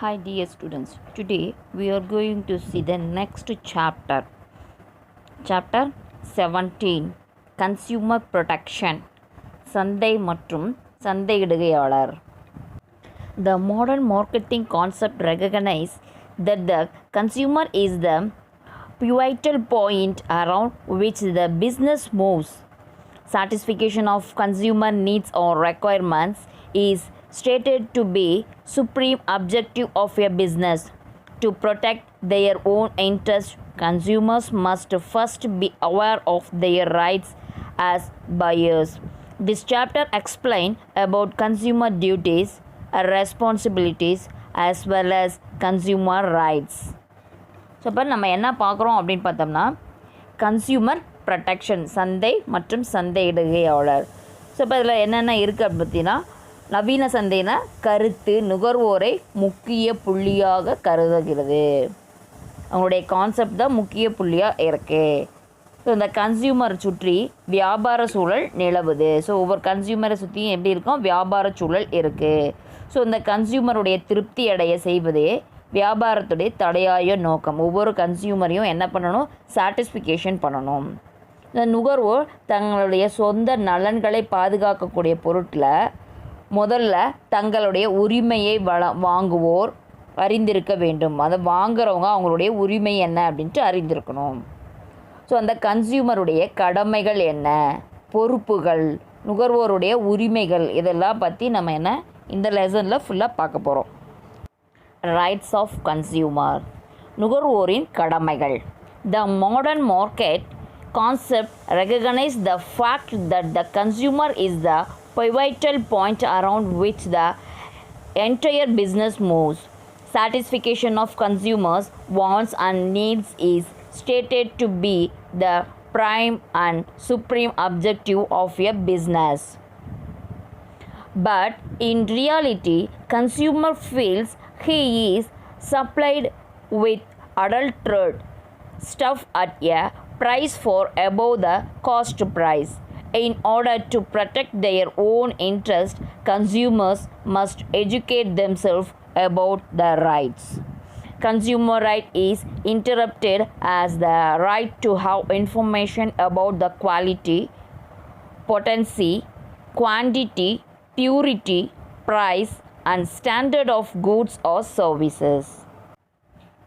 Hi dear students, today we are going to see the next chapter. Chapter 17 Consumer Protection சந்தை மற்றும் சந்தையிடுகையாளர். The modern marketing concept recognizes that the consumer is the pivotal point around which the business moves. Satisfaction of consumer needs or requirements is stated to be supreme objective of a business. To protect their own interests, consumers must first be aware of their rights as buyers. This chapter explains about consumer duties, responsibilities as well as consumer rights. So இப்போ நம்ம என்ன பார்க்குறோம் அப்படின்னு பார்த்தோம்னா consumer protection சந்தை மற்றும் சந்தையிடுகையாளர். So இப்போ இதில் என்னென்ன இருக்குது அப்படின்னு பார்த்தீங்கன்னா நவீன சந்தைனா கருத்து நுகர்வோரை முக்கிய புள்ளியாக கருதுகிறது. அவங்களுடைய கான்செப்ட் தான் முக்கிய புள்ளியாக இருக்குது. ஸோ இந்த கன்சியூமரை சுற்றி வியாபார சூழல் நிலவுது. ஸோ ஒவ்வொரு கன்சியூமரை சுற்றியும் எப்படி இருக்கும், வியாபார சூழல் இருக்குது. ஸோ இந்த கன்சியூமருடைய திருப்தி அடைய செய்வதே வியாபாரத்துடைய தலையாய நோக்கம். ஒவ்வொரு கன்சியூமரையும் என்ன பண்ணணும், சாட்டிஸ்ஃபிகேஷன் பண்ணணும். இந்த நுகர்வோர் தங்களுடைய சொந்த நலன்களை பாதுகாக்கக்கூடிய பொருட்களை முதல்ல தங்களுடைய உரிமையை வாங்குவோர் அறிந்திருக்க வேண்டும். அதை வாங்குறவங்க அவங்களுடைய உரிமை என்ன அப்படின்ட்டு அறிந்திருக்கணும். ஸோ அந்த கன்சியூமருடைய கடமைகள் என்ன, பொறுப்புகள், நுகர்வோருடைய உரிமைகள், இதெல்லாம் பற்றி நம்ம என்ன இந்த லெசனில் ஃபுல்லாக பார்க்க போகிறோம். ரைட்ஸ் ஆஃப் கன்சியூமர், நுகர்வோரின் கடமைகள். The modern market concept recognize the fact that the consumer is the pivotal point around which the entire business moves. Satisfaction of consumers' wants and needs is stated to be the prime and supreme objective of a business. But in reality, consumer feels he is supplied with adulterated stuff at a price for above the cost price. In order to protect their own interest, consumers must educate themselves about their rights. Consumer right is interpreted as the right to have information about the quality, potency, quantity, purity, price and standard of goods or services.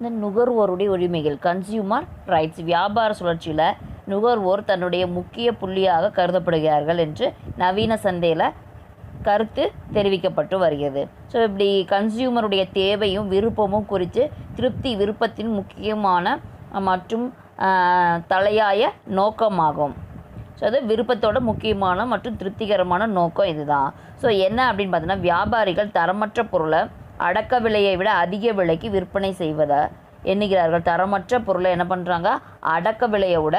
இந்த நுகர்வோருடைய உரிமைகள், consumer rights, வியாபார சுழற்சியில் நுகர்வோர் தன்னுடைய முக்கிய புள்ளியாக கருதப்படுகிறார்கள் என்று நவீன சந்தையில் கருத்து தெரிவிக்கப்பட்டு வருகிறது. ஸோ இப்படி கன்சியூமருடைய தேவையும் விருப்பமும் குறித்து திருப்தி விருப்பத்தின் முக்கியமான மற்றும் தலையாய நோக்கமாகும். ஸோ அது விருப்பத்தோட முக்கியமான மற்றும் திருப்திகரமான நோக்கம் இதுதான். ஸோ என்ன அப்படின்னு பார்த்தோன்னா, வியாபாரிகள் தரமற்ற பொருளை அடக்க விலையை விட அதிக விலைக்கு விற்பனை செய்வதை எண்ணுகிறார்கள். தரமற்ற பொருளை என்ன பண்ணுறாங்க, அடக்க விலையை விட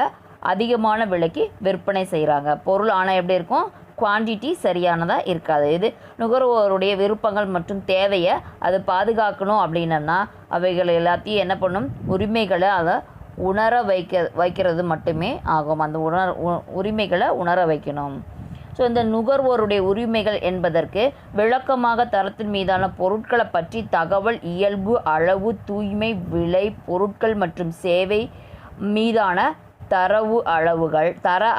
அதிகமான விலைக்கு விற்பனை செய்கிறாங்க. பொருள் ஆனால் எப்படி இருக்கும், குவான்டிட்டி சரியானதாக இருக்காது. இது நுகர்வோருடைய விருப்பங்கள் மற்றும் தேவையை அது பாதுகாக்கணும் அப்படின்னா அவைகள் எல்லாத்தையும் என்ன பண்ணும், உரிமைகளை அதை உணர வைக்கிறது மட்டுமே ஆகும். அந்த உரிமைகளை உணர வைக்கணும். ஸோ இந்த நுகர்வோருடைய உரிமைகள் என்பதற்கு விளக்கமாக தரத்தின் மீதான பொருட்களை பற்றி தகவல், இயல்பு, அளவு, தூய்மை, விலை, பொருட்கள் மற்றும் சேவை மீதான தர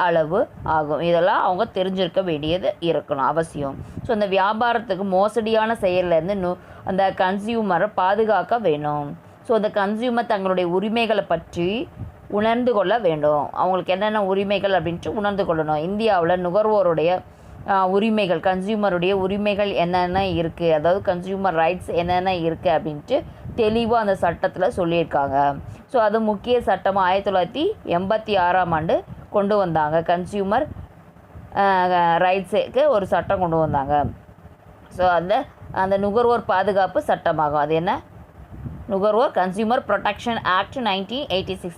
அளவு ஆகும். இதெல்லாம் அவங்க தெரிஞ்சிருக்க வேண்டியது இருக்கணும், அவசியம். ஸோ இந்த வியாபாரத்துக்கு மோசடியான செயல்லேருந்து அந்த கன்சியூமரை பாதுகாக்க வேணும். ஸோ அந்த கன்சியூமர் தங்களுடைய உரிமைகளை பற்றி உணர்ந்து கொள்ள வேண்டும். அவங்களுக்கு என்னென்ன உரிமைகள் அப்படின்ட்டு உணர்ந்து கொள்ளணும். இந்தியாவில் நுகர்வோருடைய உரிமைகள், கன்சியூமருடைய உரிமைகள் என்னென்ன இருக்குது, அதாவது கன்சியூமர் ரைட்ஸ் என்னென்ன இருக்குது அப்படின்ட்டு தெளிவாக அந்த சட்டத்தில் சொல்லியிருக்காங்க. ஸோ அது முக்கிய சட்டமாக 1986 கொண்டு வந்தாங்க. கன்சியூமர் ரைட்ஸுக்கு ஒரு சட்டம் கொண்டு வந்தாங்க. ஸோ அந்த நுகர்வோர் பாதுகாப்பு சட்டமாகும். அது என்ன, நுகர்வோர் கன்சியூமர் ப்ரொடெக்ஷன் ஆக்ட் 1986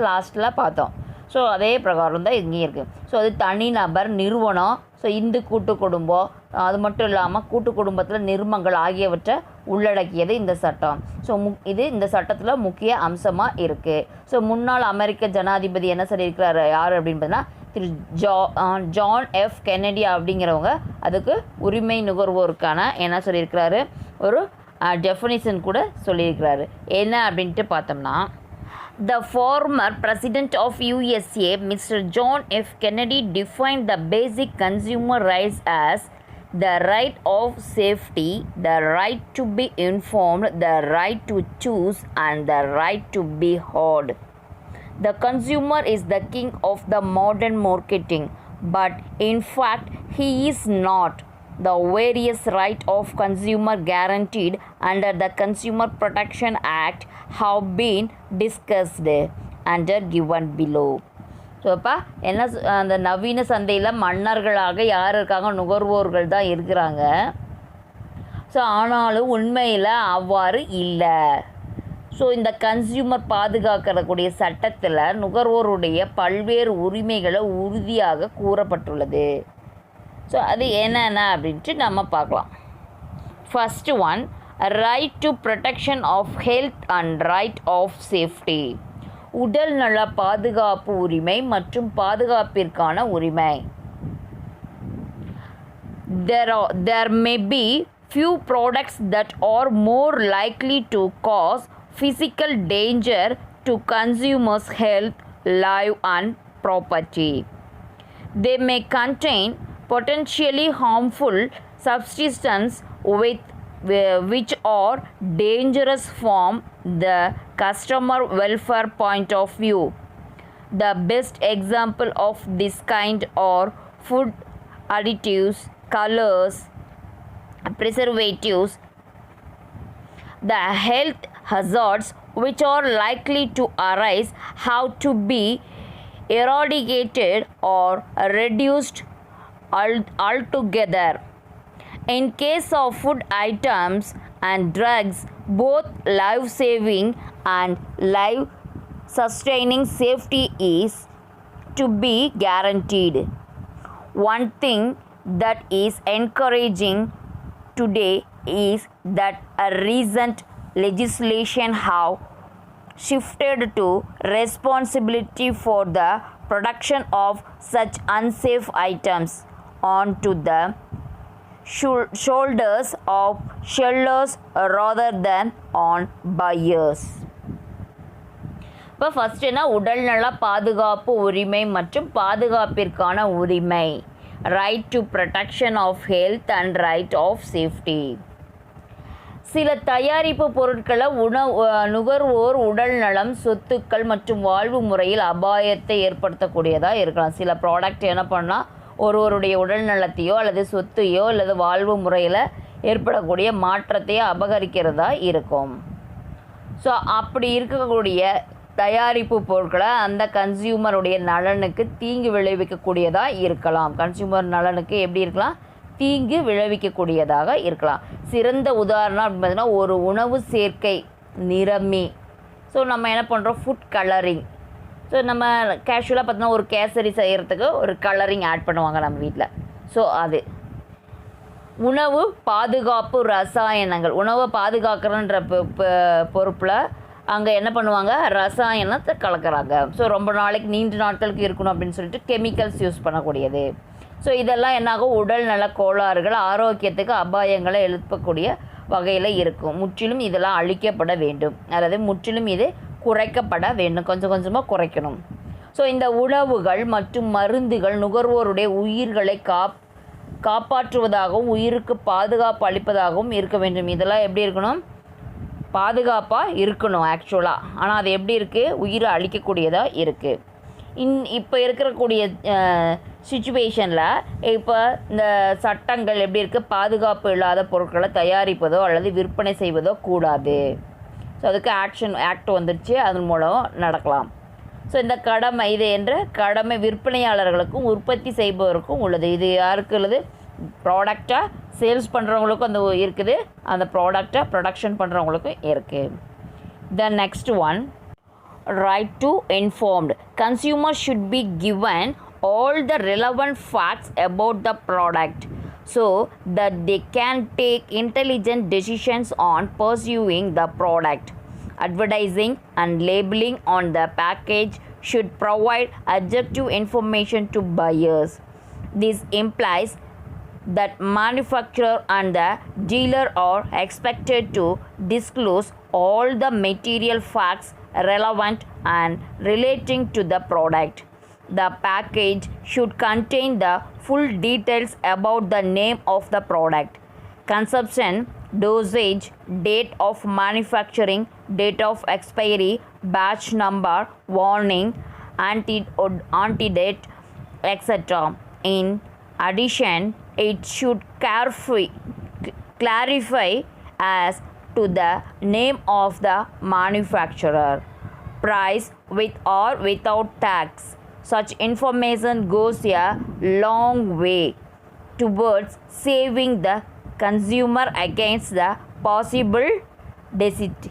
லாஸ்ட்டில் பார்த்தோம். ஸோ அதே பிரகாரம் தான் இங்கேயும் இருக்குது. ஸோ அது தனிநபர், நிறுவனம், ஸோ இந்து கூட்டு குடும்பம், அது மட்டும் இல்லாமல் கூட்டு குடும்பத்தில் நிறுவனங்கள் ஆகியவற்றை உள்ளடக்கியது இந்த சட்டம். ஸோ இது இந்த சட்டத்தில் முக்கிய அம்சமாக இருக்குது. ஸோ முன்னாள் அமெரிக்க ஜனாதிபதி என்ன சொல்லியிருக்கிறாரு, யார் அப்படின்னு பார்த்தீங்கன்னா திரு ஜான் எஃப் கென்னடி அப்படிங்கிறவங்க அதுக்கு உரிமை நுகர்வோருக்கான என்ன சொல்லியிருக்கிறாரு, ஒரு டெஃபினிஷன் கூட சொல்லியிருக்கிறாரு. என்ன அப்படின்ட்டு பார்த்தோம்னா, the former president of USA, Mr. John F. Kennedy, defined the basic consumer rights as the right of safety, the right to be informed, the right to choose, and the right to be heard. The consumer is the king of the modern marketing, but in fact he is not. The various rights of consumer guaranteed under the Consumer Protection Act have been discussed under given below. So இப்போ என்ன அந்த நவீன சந்தையில் மன்னர்களாக யார் இருக்காங்க? நுகர்வோர்கள் தான் இருக்கிறாங்க. So ஆனாலும் உண்மையில் அவ்வாறு இல்லை. ஸோ இந்த கன்சியூமர் பாதுகாக்கக்கூடிய சட்டத்தில் நுகர்வோருடைய பல்வேறு உரிமைகளை உறுதியாக கூறப்பட்டுள்ளது. ஸோ அது என்னென்ன அப்படின்ட்டு நம்ம பார்க்கலாம். First one, right to protection of health and right of safety. உடல் நல பாதுகாப்பு உரிமை மற்றும் பாதுகாப்பிற்கான உரிமை. There may be few products that are more likely to cause physical danger to consumers' health, life and property. They may contain potentially harmful substances which are dangerous from the customer welfare point of view. The best example of this kind are food additives, colors, preservatives. The health hazards which are likely to arise have to be eradicated or reduced altogether. In case of food items and drugs, both life-saving and life-sustaining safety is to be guaranteed. One thing that is encouraging today is that a recent legislation have shifted to responsibility for the production of such unsafe items onto the shoulders of sellers rather than on buyers. இப்போ first என்ன, உடல்நல பாதுகாப்பு உரிமை மற்றும் பாதுகாப்பிற்கான உரிமை. Right to protection of health and right of safety. சில தயாரிப்பு பொருட்களை நுகர்வோர் உடல் நலம், சொத்துக்கள் மற்றும் வாழ்வு முறையில் அபாயத்தை ஏற்படுத்தக்கூடியதாக இருக்கலாம். சில ப்ராடக்ட் என்ன பண்ணால் ஒருவருடைய உடல் நலத்தையோ அல்லது சொத்தையோ அல்லது வாழ்வு முறையில் ஏற்படக்கூடிய மாற்றத்தையோ அபகரிக்கிறதா இருக்கும். ஸோ அப்படி இருக்கக்கூடிய தயாரிப்பு பொருட்களை அந்த கன்சியூமருடைய நலனுக்கு தீங்கு விளைவிக்கக்கூடியதாக இருக்கலாம். கன்சியூமர் நலனுக்கு எப்படி இருக்கலாம்? தீங்கு விளைவிக்கக்கூடியதாக இருக்கலாம். சிறந்த உதாரணம் அப்படின்னு பார்த்தீங்கன்னா ஒரு உணவு சேர்க்கை நிறமி. ஸோ நம்ம என்ன பண்ணுறோம்? Food colouring. ஸோ நம்ம கேஷுவலாக பார்த்தோன்னா ஒரு கேசரி செய்கிறதுக்கு ஒரு கலரிங் ஆட் பண்ணுவாங்க நம்ம வீட்டில். ஸோ அது உணவு பாதுகாப்பு ரசாயனங்கள். உணவை பாதுகாக்கிறன்ற பொறுப்பில் அங்கே என்ன பண்ணுவாங்க? ரசாயனத்தை கலக்கிறாங்க. ஸோ ரொம்ப நாளைக்கு நீண்ட நாட்களுக்கு இருக்கணும் அப்படின்னு சொல்லிட்டு கெமிக்கல்ஸ் யூஸ் பண்ணக்கூடியது. ஸோ இதெல்லாம் என்னாகும்? உடல் நல கோளாறுகள், ஆரோக்கியத்துக்கு அபாயங்களை எழுப்பக்கூடிய வகையில் இருக்கும். முற்றிலும் இதெல்லாம் அழிக்கப்பட வேண்டும், அதாவது முற்றிலும் இது குறைக்கப்பட வேண்டும், கொஞ்சம் கொஞ்சமாக குறைக்கணும். ஸோ இந்த உணவுகள் மற்றும் மருந்துகள் நுகர்வோருடைய உயிர்களை காப்பாற்றுவதாகவும் உயிருக்கு பாதுகாப்பு அளிப்பதாகவும் இருக்க வேண்டும். இதெல்லாம் எப்படி இருக்கணும்? பாதுகாப்பாக இருக்கணும் ஆக்சுவலாக. ஆனால் அது எப்படி இருக்குது? உயிரை அழிக்கக்கூடியதாக இருக்குது. இப்போ இருக்கக்கூடிய சுச்சுவேஷனில் இப்போ இந்த சட்டங்கள் எப்படி இருக்குது? பாதுகாப்பு இல்லாத பொருட்களை தயாரிப்பதோ அல்லது விற்பனை செய்வதோ கூடாது. ஸோ அதுக்கு ஆக்ட் வந்துடுச்சு, அதன் மூலம் நடக்கலாம். ஸோ இந்த கடமை, இது என்ற கடமை விற்பனையாளர்களுக்கும் உற்பத்தி செய்பவருக்கும் உள்ளது. இது யாருக்கு உள்ளது? ப்ராடக்டாக சேல்ஸ் பண்ணுறவங்களுக்கும் அந்த இருக்குது, அந்த ப்ராடக்டை ப்ரொடக்ஷன் பண்ணுறவங்களுக்கும் இருக்குது. த next one, right to informed. Consumers should be given all the relevant facts about the product so that they can take intelligent decisions on pursuing the product. Advertising and labeling on the package should provide objective information to buyers. This implies that manufacturer and the dealer are expected to disclose all the material facts relevant and relating to the product. The package should contain the full details about the name of the product, consumption, dosage, date of manufacturing, date of expiry, batch number, warning, antidate, etc. In addition, it should clarify as to the name of the manufacturer, price with or without tax. Such information goes a long way towards saving the consumer against the possible deceit.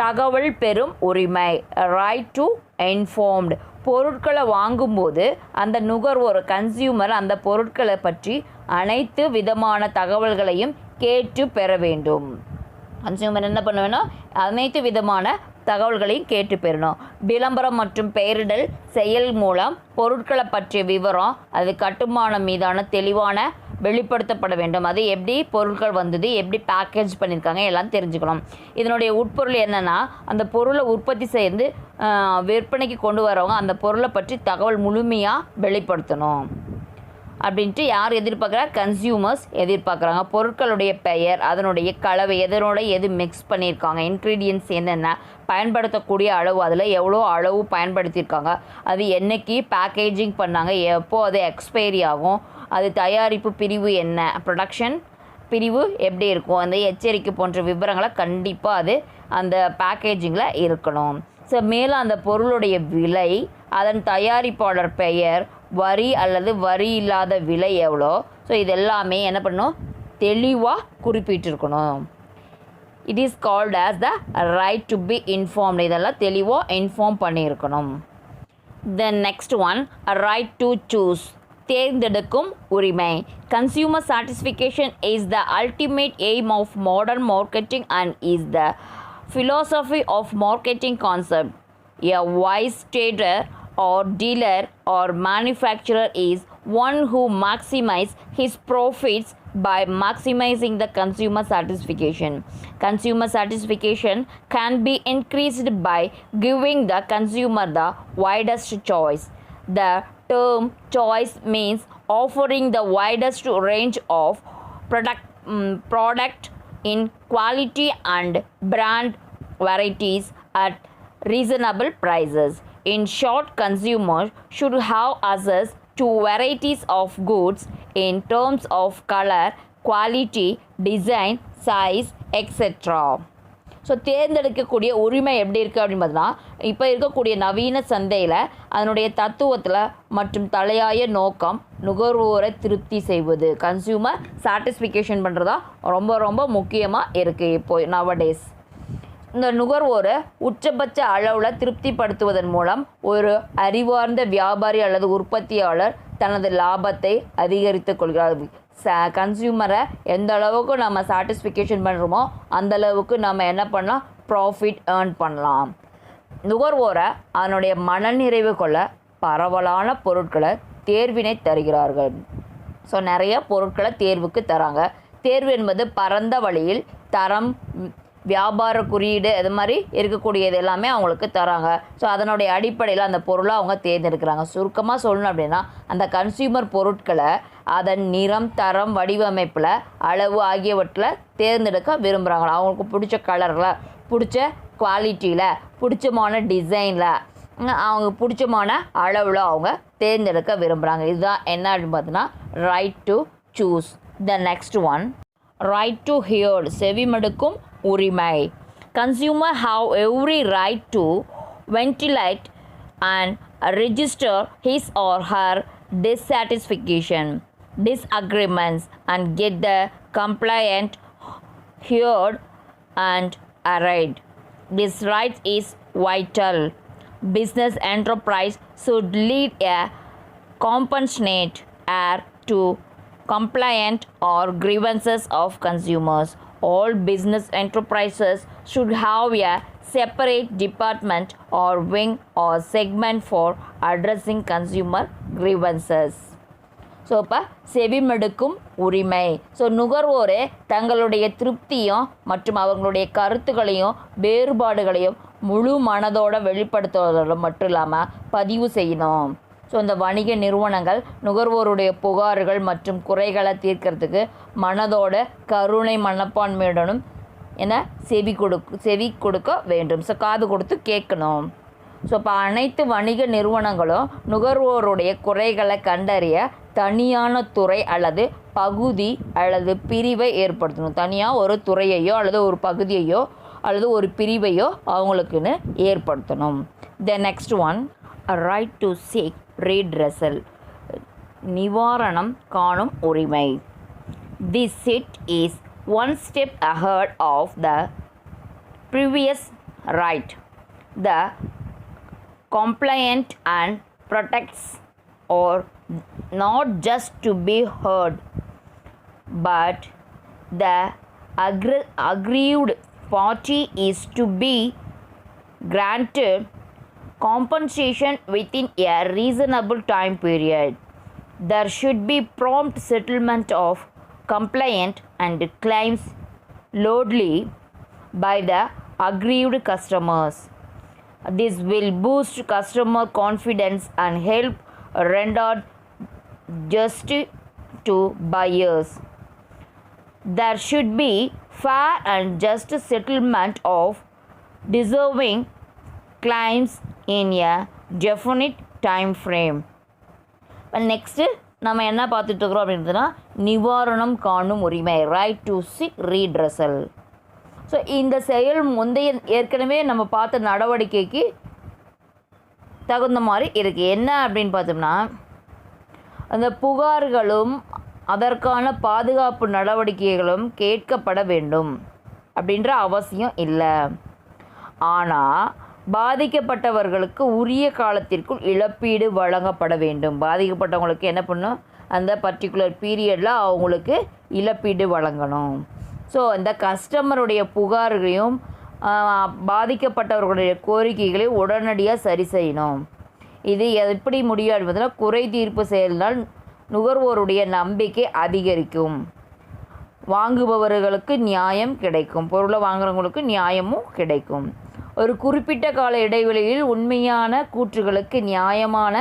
தகவல் பெறும் உரிமை, right to informed. பொருட்களை வாங்கும்போது அந்த நுகர்வோர் consumer அந்த பொருட்களை பற்றி அனைத்து விதமான தகவல்களையும் கேட்டு பெற வேண்டும். கன்சியூமர் என்ன பண்ண வேணும்? அனைத்து விதமான தகவல்களையும் கேட்டு பெறணும். விளம்பரம் மற்றும் பெயரிடல் செயல் மூலம் பொருட்களை பற்றிய விவரம், அது கட்டுமானம் மீதான தெளிவான வெளிப்படுத்தப்பட வேண்டும். அது எப்படி பொருட்கள் வந்தது, எப்படி பேக்கேஜ் பண்ணியிருக்காங்க எல்லாம் தெரிஞ்சுக்கணும். இதனுடைய உட்பொருள் என்னென்னா, அந்த பொருளை உற்பத்தி செய்து விற்பனைக்கு கொண்டு வரவங்க அந்த பொருளை பற்றி தகவல் முழுமையாக வெளிப்படுத்தணும் அப்படின்ட்டு யார் எதிர்பார்க்குறா? கன்சியூமர்ஸ் எதிர்பார்க்குறாங்க. பொருட்களுடைய பெயர், அதனுடைய கலவை, எதனோட எது மிக்ஸ் பண்ணியிருக்காங்க, இன்க்ரீடியன்ட்ஸ் என்னென்ன, பயன்படுத்தக்கூடிய அளவு, அதில் எவ்வளோ அளவு பயன்படுத்தியிருக்காங்க, அது என்னைக்கு பேக்கேஜிங் பண்ணாங்க, எப்போது அது எக்ஸ்பைரி ஆகும், அது தயாரிப்பு பிரிவு என்ன, ப்ரொடக்ஷன் பிரிவு எப்படி இருக்கும், அந்த எச்சரிக்கை போன்ற விவரங்களை கண்டிப்பாக அது அந்த பேக்கேஜிங்கில் இருக்கணும். ஸோ மேலும் அந்த பொருளுடைய விலை, அதன் தயாரிப்பாளர் பெயர், வரி அல்லது வரி இல்லாத விலை எவ்வளோ, ஸோ இது எல்லாமே என்ன பண்ணணும்? தெளிவாக குறிப்பிட்டிருக்கணும். It is called as the right to be informed. இதெல்லாம் தெளிவாக இன்ஃபார்ம் பண்ணியிருக்கணும். Then next one, right to choose, தேர்ந்தெடுக்கும் உரிமை. Consumer satisfaction is the ultimate aim of modern marketing and is the philosophy of marketing concept. A wise trader or dealer or manufacturer is one who maximizes his profits by maximizing the consumer satisfaction. Consumer satisfaction can be increased by giving the consumer the widest choice. The term choice means offering the widest range of product in quality and brand varieties at reasonable prices. In short, consumers should have access to varieties of goods in terms of color, quality, design, size, etc. So தேர்ந்தெடுக்கக்கூடிய உரிமை எப்படி இருக்குது அப்படின்னு பார்த்தோன்னா, இப்போ இருக்கக்கூடிய நவீன சந்தையில் அதனுடைய தத்துவத்தில் மற்றும் தலையாய நோக்கம் நுகர்வோரை திருப்தி செய்வது, கன்சியூமர் சாட்டிஸ்ஃபிகேஷன் பண்ணுறதா ரொம்ப ரொம்ப முக்கியமாக இருக்குது. இப்போ நவடேஸ் இந்த நுகர்வோரை உச்சபட்ச அளவில் திருப்திப்படுத்துவதன் மூலம் ஒரு அறிவார்ந்த வியாபாரி அல்லது உற்பத்தியாளர் தனது லாபத்தை அதிகரித்து கொள்கிறார். கன்சியூமரை எந்த அளவுக்கு நம்ம சாட்டிஸ்ஃபிகேஷன் பண்ணுறோமோ அந்த அளவுக்கு நம்ம என்ன பண்ணலாம்? ப்ராஃபிட் ஏர்ன் பண்ணலாம். நுகர்வோரை அதனுடைய மனநிறைவு கொள்ள பரவலான பொருட்களை தேர்வினை தருகிறார்கள். ஸோ நிறைய பொருட்களை தேர்வுக்கு தராங்க. தேர்வு என்பது பரந்த வழியில் தரம், வியாபார குறியீடு, இது மாதிரி இருக்கக்கூடியது எல்லாமே அவங்களுக்கு தராங்க. ஸோ அதனுடைய அடிப்படையில் அந்த பொருளை அவங்க தேர்ந்தெடுக்கிறாங்க. சுருக்கமாக சொல்லணும் அப்படின்னா, அந்த கன்சியூமர் பொருட்களை அதன் நிறம், தரம், வடிவமைப்பில், அளவு ஆகியவற்றில் தேர்ந்தெடுக்க விரும்புகிறாங்களா. அவங்களுக்கு பிடிச்ச கலரில், பிடிச்ச குவாலிட்டியில், பிடிச்சமான டிசைனில், அவங்க பிடிச்சமான அளவில் அவங்க தேர்ந்தெடுக்க விரும்புகிறாங்க. இதுதான் என்ன அப்படின்னு பார்த்தோன்னா right to choose. The next one, right to heard, செவிமடுக்கும் உரிமை. Consumer have every right to ventilate and register his or her dissatisfaction, disagreements and get the complaint heard and arraigned. This right is vital. Business enterprise should lead a compassionate air to complaint or grievances of consumers. All business enterprises should have a separate department or wing or segment for addressing consumer grievances. So so இப்போ செவிமடுக்கும் உரிமை. So நுகர்வோரே தங்களுடைய திருப்தியும் மற்றும் அவர்களுடைய கருத்துக்களையும் வேறுபாடுகளையும் முழு மனதோட வெளிப்படுத்துவதோடு மட்டும் இல்லாமல் பதிவு செய்யணும். ஸோ இந்த வணிக நிறுவனங்கள் நுகர்வோருடைய புகார்கள் மற்றும் குறைகளை தீர்க்கறதுக்கு மனதோட கருணை மனப்பான்மையுடனும் செவி கொடுக்க வேண்டும். ஸோ காது கொடுத்து கேட்கணும். ஸோ இப்போ அனைத்து வணிக நிறுவனங்களும் நுகர்வோருடைய குறைகளை கண்டறிய தனியான துறை அல்லது பகுதி அல்லது பிரிவை ஏற்படுத்தணும். தனியாக ஒரு துறையையோ அல்லது ஒரு பகுதியையோ அல்லது ஒரு பிரிவையோ அவங்களுக்குன்னு ஏற்படுத்தணும். The next one, right to seek redressal, நிவாரணம் காணும் உரிமை. This sit is one step ahead of the previous right. The compliant and protects or not just to be heard, but the aggrieved party is to be granted compensation within a reasonable time period. There should be prompt settlement of complaint and claims loudly by the aggrieved customers. This will boost customer confidence and help render justice to buyers. There should be fair and just settlement of deserving claims in a definite time frame. Next நம்ம என்ன பார்த்துட்ருக்குறோம் அப்படின்றதுனா நிவாரணம் காணும் உரிமை, right to seek ரீட்ரெசல். So இந்த செயல் முந்தைய ஏற்கனவே நம்ம பார்த்த நடவடிக்கைக்கு தகுந்த மாதிரி இருக்குது. என்ன அப்படின்னு பார்த்தோம்னா, அந்த புகார்களும் அதற்கான பாதுகாப்பு நடவடிக்கைகளும் கேட்கப்பட வேண்டும் அப்படின்ற அவசியம் இல்லை. ஆனால் பாதிக்கப்பட்டவர்களுக்கு உரிய காலத்திற்குள் இழப்பீடு வழங்கப்பட வேண்டும். பாதிக்கப்பட்டவங்களுக்கு என்ன பண்ணணும், அந்த பர்டிகுலர் பீரியடில் அவங்களுக்கு இழப்பீடு வழங்கணும். ஸோ இந்த கஸ்டமருடைய புகார்களையும் பாதிக்கப்பட்டவர்களுடைய கோரிக்கைகளையும் உடனடியாக சரி செய்யணும். இது எப்படி முடியும் என்பதுனா, குறை தீர்ப்பு செயலினால் நுகர்வோருடைய நம்பிக்கை அதிகரிக்கும், வாங்குபவர்களுக்கு நியாயம் கிடைக்கும், பொருளை வாங்குறவங்களுக்கு நியாயமும் கிடைக்கும். ஒரு குறிப்பிட்ட கால இடைவெளியில் உண்மையான கூற்றுகளுக்கு நியாயமான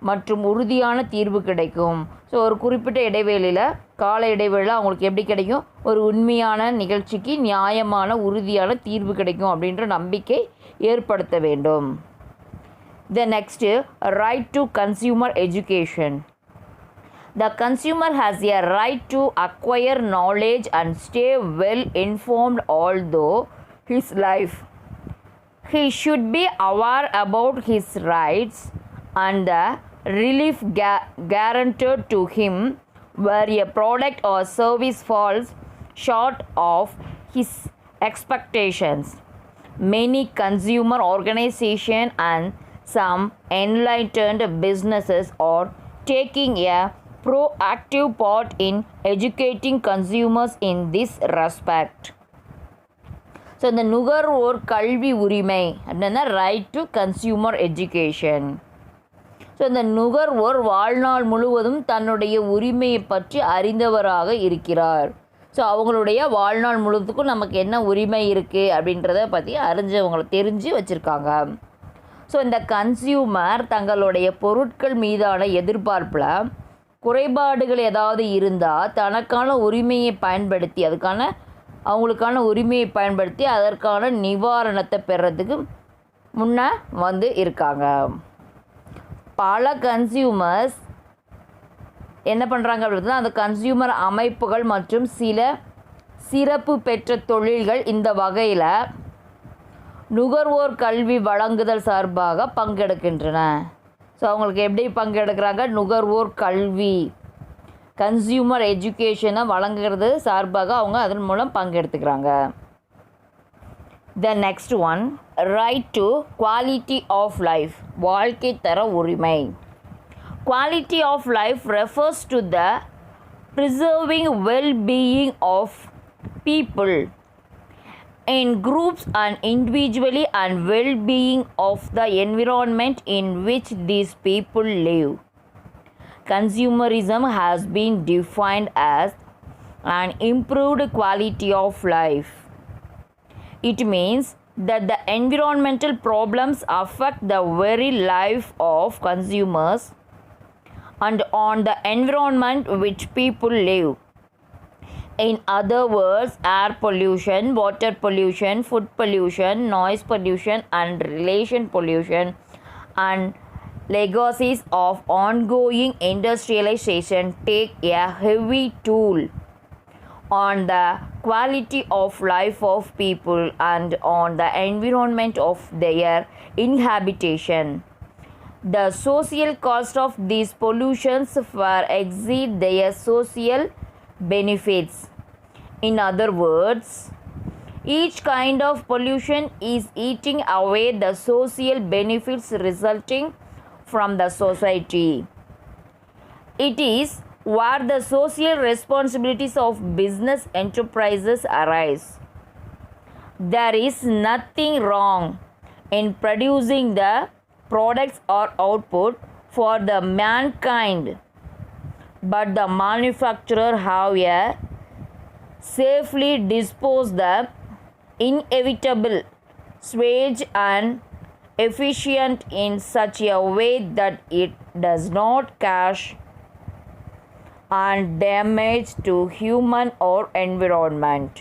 மற்றும் உறுதியான தீர்வு கிடைக்கும். ஸோ ஒரு குறிப்பிட்ட இடைவெளியில் கால இடைவெளியில் அவங்களுக்கு எப்படி கிடைக்கும், ஒரு உண்மையான நிகழ்ச்சிக்கு நியாயமான உறுதியான தீர்வு கிடைக்கும் அப்படின்ற நம்பிக்கை ஏற்படுத்த வேண்டும். த next, right to consumer education. The consumer has a right to acquire knowledge and stay well informed all through his life. He should be aware about his rights and the relief guaranteed to him where a product or service falls short of his expectations. Many consumer organizations and some enlightened businesses are taking a proactive part in educating consumers in this respect. So இந்த நுகர்வோர் கல்வி உரிமை அப்படின்னா right to consumer education. So இந்த நுகர்வோர் வாழ்நாள் முழுவதும் தன்னுடைய உரிமையை பற்றி அறிந்தவராக இருக்கிறார். ஸோ அவங்களுடைய வாழ்நாள் முழுவதுக்கும் நமக்கு என்ன உரிமை இருக்குது அப்படின்றத பற்றி அறிஞ்சவங்களை தெரிஞ்சு வச்சுருக்காங்க. ஸோ இந்த கன்சியூமர் தங்களுடைய பொருட்கள் மீதான எதிர்பார்ப்பில் குறைபாடுகள் ஏதாவது இருந்தால் தனக்கான உரிமையை பயன்படுத்தி அவங்களுக்கான உரிமையை பயன்படுத்தி அதற்கான நிவாரணத்தை பெறத்துக்கு முன்னே இருக்காங்க. பல கன்சியூமர்ஸ் என்ன பண்ணுறாங்க அப்படின்னா, அந்த கன்சியூமர் அமைப்புகள் மற்றும் சில சிறப்பு பெற்ற தொழில்கள் இந்த வகையில் நுகர்வோர் கல்வி வழங்குதல் சார்பாக பங்கெடுக்கின்றன. ஸோ அவங்களுக்கு எப்படி பங்கெடுக்கிறாங்க, நுகர்வோர் கல்வி கன்சியூமர் எஜுகேஷனை வழங்குறது சார்பாக அவங்க அதன் மூலம் பங்கெடுத்துக்கிறாங்க. The next one, right to quality of life, வாழ்க்கை தர உரிமை. Quality of life refers to the preserving well-being of people in groups and individually and well-being of the environment in which these people live. consumerism has been defined as an improved quality of life. It means that the environmental problems affect the very life of consumers and on the environment which people live. In other words, air pollution, water pollution, food pollution, noise pollution, and relation pollution, and legacies of ongoing industrialization take a heavy toll on the quality of life of people and on the environment of their inhabitation. The social cost of these pollutions far exceed their social benefits. In other words, each kind of pollution is eating away the social benefits resulting from the society. It is where the social responsibilities of business enterprises arise. There is nothing wrong in producing the products or output for the mankind, but the manufacturer have a safely dispose the inevitable sewage and efficient in such a way that it does not cause and damage to human or environment.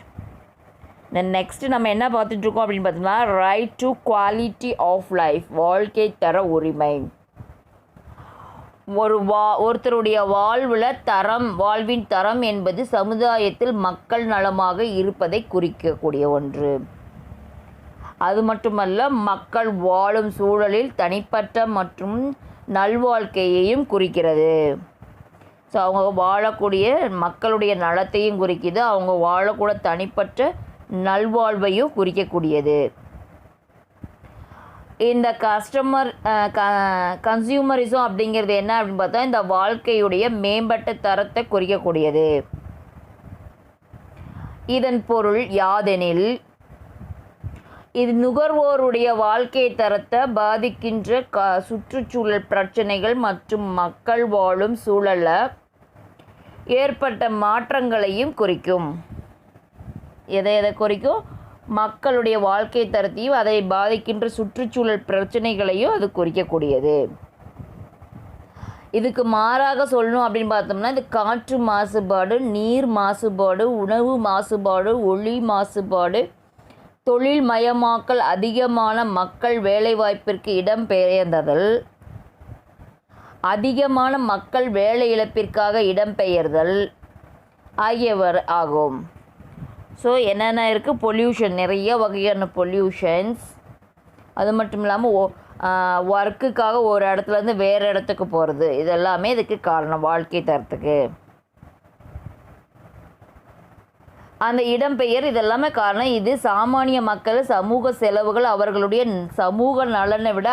Next நம்ம என்ன பார்த்துட்ருக்கோம் அப்படின்னு பார்த்தோம்னா right to quality of life, வாழ்க்கை தர உரிமை. ஒருத்தருடைய வாழ்வின் தரம் என்பது சமுதாயத்தில் மக்கள் நலமாக இருப்பதை குறிக்கக்கூடிய ஒன்று. அது மட்டுமல்ல, மக்கள் வாழும் சூழலில் தனிப்பட்ட மற்றும் நல்வாழ்க்கையையும் குறிக்கிறது. ஸோ அவங்க வாழக்கூடிய மக்களுடைய நலத்தையும் குறிக்குது, அவங்க வாழக்கூட தனிப்பட்ட நல்வாழ்வையும் குறிக்கக்கூடியது. இந்த கன்சியூமரிசம் அப்படிங்கிறது என்ன அப்படின்னு பார்த்தா இந்த வாழ்க்கையுடைய மேம்பட்ட தரத்தை குறிக்கக்கூடியது. இதன் பொருள் யாதெனில், இது நுகர்வோருடைய வாழ்க்கை தரத்தை பாதிக்கின்ற சுற்றுச்சூழல் பிரச்சனைகள் மற்றும் மக்கள் வாழும் சூழலில் ஏற்பட்ட மாற்றங்களையும் குறிக்கும். எதை குறிக்கும்? மக்களுடைய வாழ்க்கை தரத்தையும் அதை பாதிக்கின்ற சுற்றுச்சூழல் பிரச்சனைகளையும் அது குறிக்கக்கூடியது. இதுக்கு மாறாக சொல்லணும் அப்படின்னு பார்த்தோம்னா இது காற்று மாசுபாடு, நீர் மாசுபாடு, உணவு மாசுபாடு, ஒளி மாசுபாடு, தொழில் மயமாக்கல், அதிகமான மக்கள் வேலைவாய்ப்பிற்கு இடம்பெயர்ந்ததல், அதிகமான மக்கள் வேலை இழப்பிற்காக இடம்பெயர்தல் ஆகியவர் ஆகும். ஸோ என்னென்ன இருக்குது? பொல்யூஷன், நிறைய வகையான பொல்யூஷன்ஸ். அது மட்டும் இல்லாமல் ஒர்க்குக்காக ஒரு இடத்துலேருந்து வேறு இடத்துக்கு போகிறது, இதெல்லாமே இதுக்கு காரணம் வாழ்க்கை தரத்துக்கு. அந்த இடம்பெயர் இதெல்லாமே காரணம். இது சாமானிய மக்கள் சமூக செலவுகள் அவர்களுடைய சமூக நலனை விட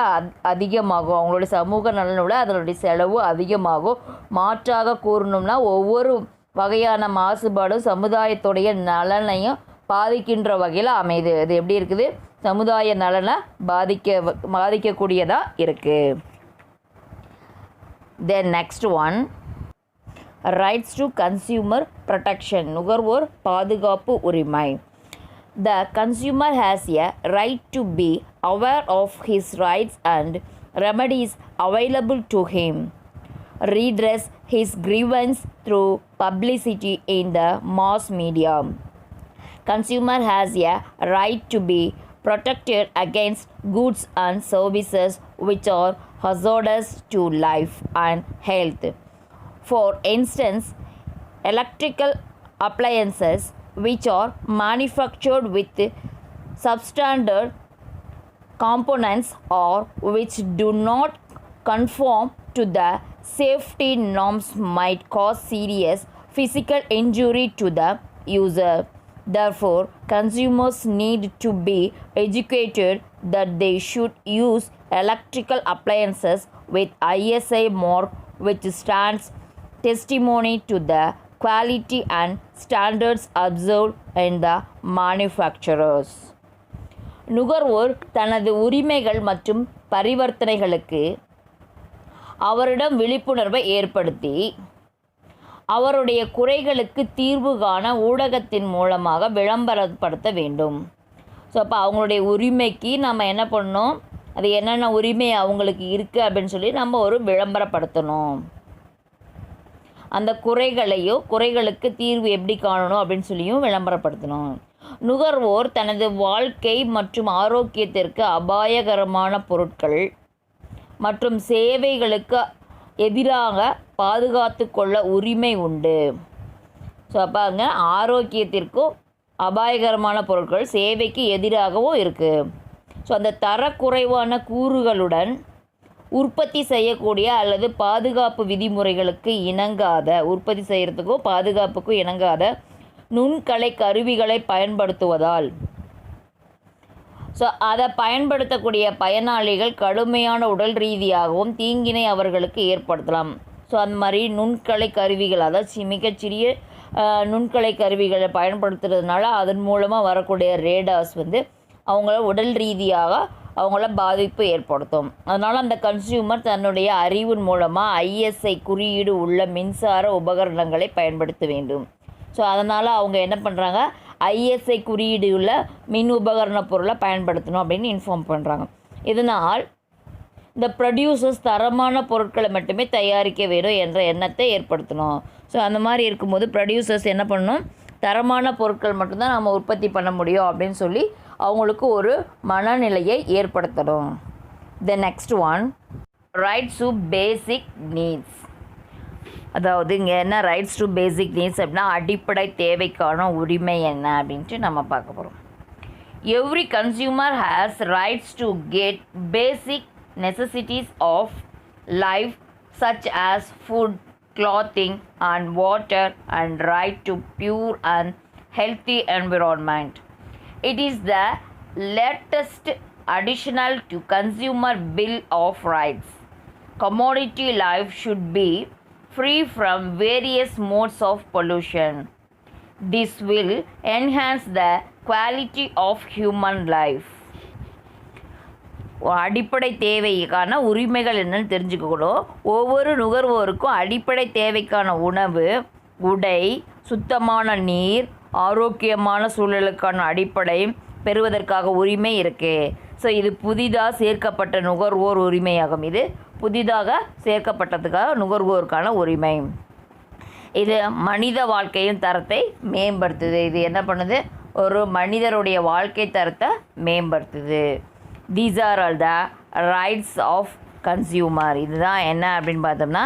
அதிகமாகும். அவங்களுடைய சமூக நலனை விட அதனுடைய செலவு அதிகமாகும். மாற்றாக கூறணும்னா ஒவ்வொரு வகையான மாசுபாடும் சமுதாயத்துடைய நலனையும் பாதிக்கின்ற வகையில் அமையுது. இது எப்படி இருக்குது? சமுதாய நலனை பாதிக்கக்கூடியதாக இருக்குது. Then next one, rights to consumer protection, நுகர்வோர் பாதுகாப்பு உரிமை. The consumer has a right to be aware of his rights and remedies available to him, redress his grievance through publicity in the mass media. Consumer has a right to be protected against goods and services which are hazardous to life and health. For instance, electrical appliances which are manufactured with substandard components or which do not conform to the safety norms might cause serious physical injury to the user. Therefore, consumers need to be educated that they should use electrical appliances with ISI mark, which stands testimony to the quality and standards observed in the manufacturers. நுகர்வோர் தனது உரிமைகள் மற்றும் பரிவர்த்தனைகளுக்கு அவரிடம் விழிப்புணர்வை ஏற்படுத்தி அவருடைய குறைகளுக்கு தீர்வு காண ஊடகத்தின் மூலமாக விளம்பரப்படுத்த வேண்டும். ஸோ அப்போ அவங்களுடைய உரிமைக்கு நம்ம என்ன பண்ணணும், அது என்னென்ன உரிமை அவங்களுக்கு இருக்குது அப்படின்னு சொல்லி நம்ம ஒரு விளம்பரப்படுத்தணும். அந்த குறைகளுக்கு தீர்வு எப்படி காணணும் அப்படின்னு சொல்லியும் விளம்பரப்படுத்தணும். நுகர்வோர் தனது வாழ்க்கை மற்றும் ஆரோக்கியத்திற்கு அபாயகரமான பொருட்கள் மற்றும் சேவைகளுக்கு எதிராக பாதுகாத்து கொள்ள உரிமை உண்டு. ஸோ அப்போ அங்கே ஆரோக்கியத்திற்கும் அபாயகரமான பொருட்கள் சேவைக்கு எதிராகவும் இருக்குது. ஸோ அந்த தரக்குறைவான கூறுகளுடன் உற்பத்தி செய்யக்கூடிய அல்லது பாதுகாப்பு விதிமுறைகளுக்கு இணங்காத, உற்பத்தி செய்கிறதுக்கும் பாதுகாப்புக்கும் இணங்காத நுண்கலை கருவிகளை பயன்படுத்துவதால் ஸோ அதை பயன்படுத்தக்கூடிய பயனாளிகள் கடுமையான உடல் ரீதியாகவும் தீங்கினை அவர்களுக்கு ஏற்படுத்தலாம். ஸோ அந்த மாதிரி நுண்கலை கருவிகள், அதாவது மிகச்சிறிய நுண்கலை கருவிகளை பயன்படுத்துறதுனால அதன் மூலமாக வரக்கூடிய ரேடார்ஸ் அவங்கள உடல் ரீதியாக அவங்கள பாதிப்பு ஏற்படுத்தும். அதனால் அந்த கன்சியூமர் தன்னுடைய அறிவின் மூலமாக ISI குறியீடு உள்ள மின்சார உபகரணங்களை பயன்படுத்த வேண்டும். ஸோ அதனால் அவங்க என்ன பண்ணுறாங்க, ISI குறியீடு உள்ள மின் உபகரண பொருளை பயன்படுத்தணும் அப்படின்னு இன்ஃபார்ம் பண்ணுறாங்க. இதனால் இந்த ப்ரொடியூசர்ஸ் தரமான பொருட்களை மட்டுமே தயாரிக்க வேண்டும் என்ற எண்ணத்தை ஏற்படுத்தணும். ஸோ அந்த மாதிரி இருக்கும்போது ப்ரொடியூசர்ஸ் என்ன பண்ணணும், தரமான பொருட்கள் மட்டும்தான் நம்ம உற்பத்தி பண்ண முடியும் அப்படின்னு சொல்லி அவங்களுக்கு ஒரு மனநிலையை ஏற்படுத்தணும். The next one, rights to basic needs. அதாவது இங்கே என்ன ரைட்ஸ் டு பேசிக் நீட்ஸ் அப்படின்னா அடிப்படை தேவைக்கான உரிமை என்ன அப்படின்ட்டு நம்ம பார்க்க போகிறோம். Every consumer has rights to get basic necessities of life such as food, clothing and water, and right to pure and healthy environment. It is the latest additional to Consumer Bill of Rights. Commodity life should be free from various modes of pollution. This will enhance the quality of human life. அடிப்படை தேவைக்கான உரிமைகள் என்னன்னு தெரிஞ்சுக்கணும். ஒவ்வொரு நுகர்வோருக்கும் அடிப்படை தேவைக்கான உணவு, உடை, சுத்தமான நீர், ஆரோக்கியமான சூழலுக்கான அடிப்படை பெறுவதற்காக உரிமை இருக்குது. ஸோ இது புதிதாக சேர்க்கப்பட்ட நுகர்வோர் உரிமையாகும். இது புதிதாக சேர்க்கப்பட்டதுக்காக நுகர்வோருக்கான உரிமை. இது மனித வாழ்க்கையின் தரத்தை மேம்படுத்துது. இது என்ன பண்ணுது, ஒரு மனிதருடைய வாழ்க்கை தரத்தை மேம்படுத்துது. These are all the rights of consumer. இதுதான் என்ன அப்படின்னு பார்த்தோம்னா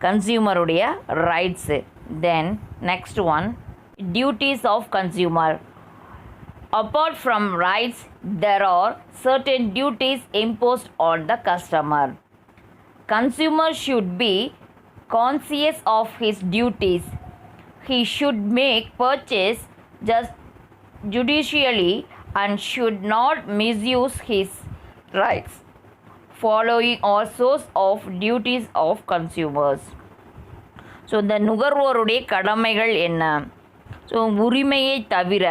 கன்சியூமருடைய rights. Then next one, duties of consumer. Apart from rights, there are certain duties imposed on the customer. Consumer should be conscious of his duties. He should make purchase just judicially and should not misuse his rights. Following are source of duties of consumers. So இந்த நுகர்வோருடைய கடமைகள் என்ன? So உரிமையை தவிர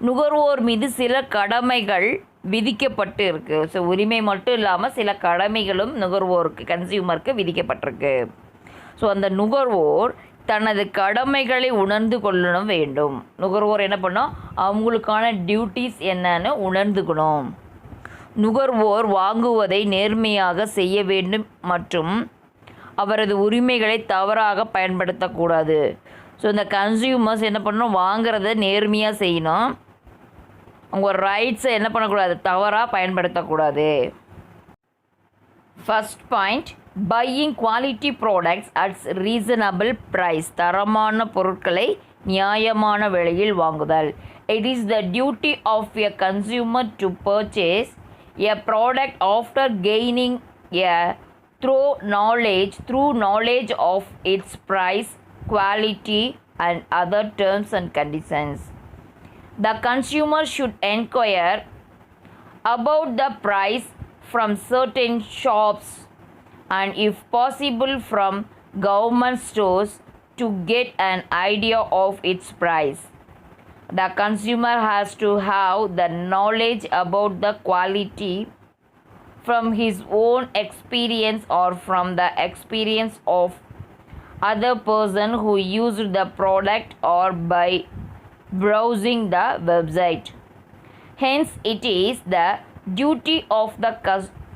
நுகர்வோர் மீது சில கடமைகள் விதிக்கப்பட்டு இருக்குது. ஸோ உரிமை மட்டும் இல்லாமல் சில கடமைகளும் நுகர்வோருக்கு, கன்சியூமருக்கு விதிக்கப்பட்டிருக்கு. ஸோ அந்த நுகர்வோர் தனது கடமைகளை உணர்ந்து கொள்ளணும் வேண்டும். நுகர்வோர் என்ன பண்ணோம், அவங்களுக்கான டியூட்டிஸ் என்னன்னு உணர்ந்துக்கணும். நுகர்வோர் வாங்குவதை நேர்மையாக செய்ய வேண்டும் மற்றும் அவரது உரிமைகளை தவறாக பயன்படுத்தக்கூடாது. ஸோ இந்த கன்சியூமர்ஸ் என்ன பண்ணணும், வாங்குறத நேர்மையாக செய்யணும். அவங்க ரைட்ஸை என்ன பண்ணக்கூடாது, தவறாக பயன்படுத்தக்கூடாது. First point, buying quality products at reasonable price. தரமான பொருட்களை நியாயமான விலையில் வாங்குதல். It is the duty of a consumer to purchase a product after gaining a through knowledge of its price, quality and other terms and conditions. The consumer should inquire about the price from certain shops and if possible from government stores to get an idea of its price. The consumer has to have the knowledge about the quality from his own experience or from the experience of other person who used the product or by browsing the website. Hence, it is the duty of the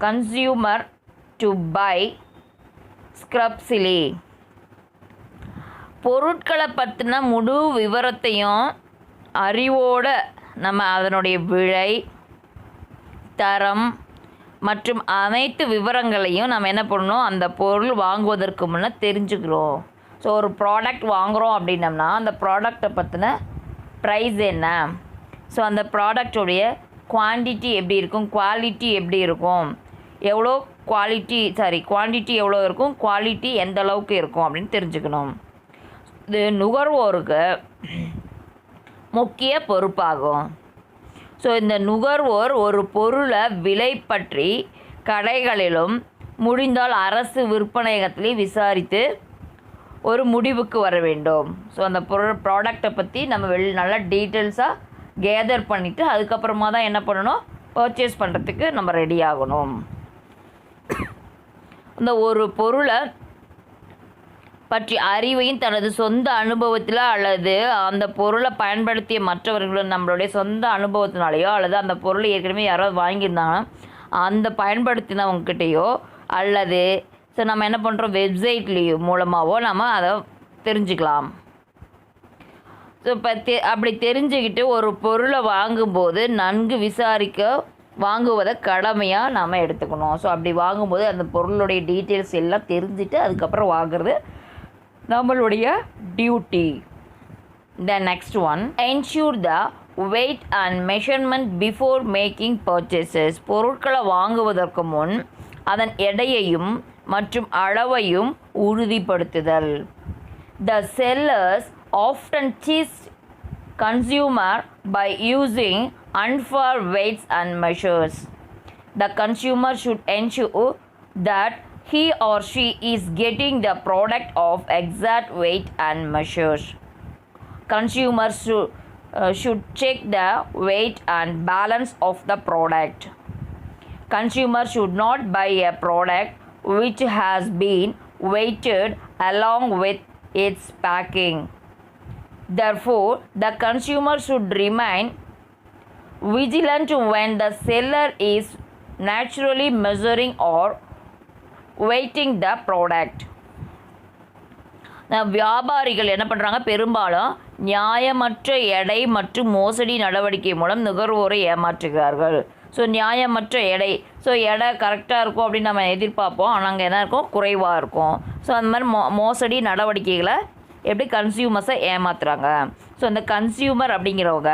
consumer to buy scrupsily. பொருட்களை பற்றின முழு விவரத்தையும் அறிவோடு நம்ம அதனுடைய விலை, தரம் மற்றும் அனைத்து விவரங்களையும் நம்ம என்ன பண்ணணும், அந்த பொருள் வாங்குவதற்கு முன்னே தெரிஞ்சுக்கிறோம். ஸோ ஒரு ப்ராடக்ட் வாங்குகிறோம் அப்படின்னம்னா அந்த ப்ராடக்டை பற்றின ப்ரைஸ் என்ன, ஸோ அந்த ப்ராடக்டோடைய குவான்டிட்டி எப்படி இருக்கும், குவாலிட்டி எப்படி இருக்கும், எவ்வளோ குவான்டிட்டி எவ்வளோ இருக்கும், குவாலிட்டி எந்த அளவுக்கு இருக்கும் அப்படின்னு தெரிஞ்சுக்கணும். இது நுகர்வோருக்கு முக்கிய பொறுப்பாகும். ஸோ இந்த நுகர்வோர் ஒரு பொருளை விலை பற்றி கடைகளிலும் முடிந்தால் அரசு விற்பனையகத்திலையும் விசாரித்து ஒரு முடிவுக்கு வர வேண்டும். ஸோ அந்த ப்ராடக்டை பற்றி நம்ம நல்லா டீட்டெயில்ஸாக கேதர் பண்ணிவிட்டு அதுக்கப்புறமா தான் என்ன பண்ணணும், பர்ச்சேஸ் பண்ணுறதுக்கு நம்ம ரெடி ஆகணும். இந்த ஒரு பொருளை பற்றி அறிவையும் தனது சொந்த அனுபவத்தில் அல்லது அந்த பொருளை பயன்படுத்திய மற்றவர்களும் நம்மளுடைய சொந்த அனுபவத்தினாலேயோ அல்லது அந்த பொருளை ஏற்கனவே யாராவது வாங்கியிருந்தாங்கன்னா அந்த பயன்படுத்தினவங்ககிட்டையோ அல்லது ஸோ நம்ம என்ன பண்ணுறோம், வெப்சைட்லேயோ மூலமாகவோ நம்ம அதை தெரிஞ்சுக்கலாம். ஸோ இப்போ அப்படி தெரிஞ்சுக்கிட்டு ஒரு பொருளை வாங்கும்போது நன்கு விசாரிக்க வாங்குவதை கடமையாக நாம் எடுத்துக்கணும். ஸோ அப்படி வாங்கும்போது அந்த பொருளுடைய டீட்டெயில்ஸ் எல்லாம் தெரிஞ்சுட்டு அதுக்கப்புறம் வாங்குறது நம்மளுடைய duty. The next one, ensure the weight and measurement before making purchases. பொருட்களை வாங்குவதற்கு முன் அதன் எடையையும் மற்றும் அளவையும் உறுதிப்படுத்துதல். The sellers often cheat consumer by using unfair weights and measures. The consumer should ensure that he or she is getting the product of exact weight and measures. Consumers should check the weight and balance of the product. Consumers should not buy a product which has been weighted along with its packing. Therefore, the consumer should remain vigilant when the seller is naturally measuring or weighting the product. வியாபாரிகள் என்ன பண்ணுறாங்க, பெரும்பாலும் நியாயமற்ற எடை மற்றும் மோசடி நடவடிக்கை மூலம் நுகர்வோரை ஏமாற்றுகிறார்கள். ஸோ நியாயமற்ற எடை, ஸோ எடை கரெக்டாக இருக்கும் அப்படின்னு நம்ம எதிர்பார்ப்போம், ஆனால் அங்கே என்ன இருக்கும், குறைவாக இருக்கும். ஸோ அந்த மாதிரி மோசடி நடவடிக்கைகளை எப்படி கன்சியூமர்ஸை ஏமாத்துறாங்க. ஸோ அந்த கன்சியூமர் அப்படிங்கிறவங்க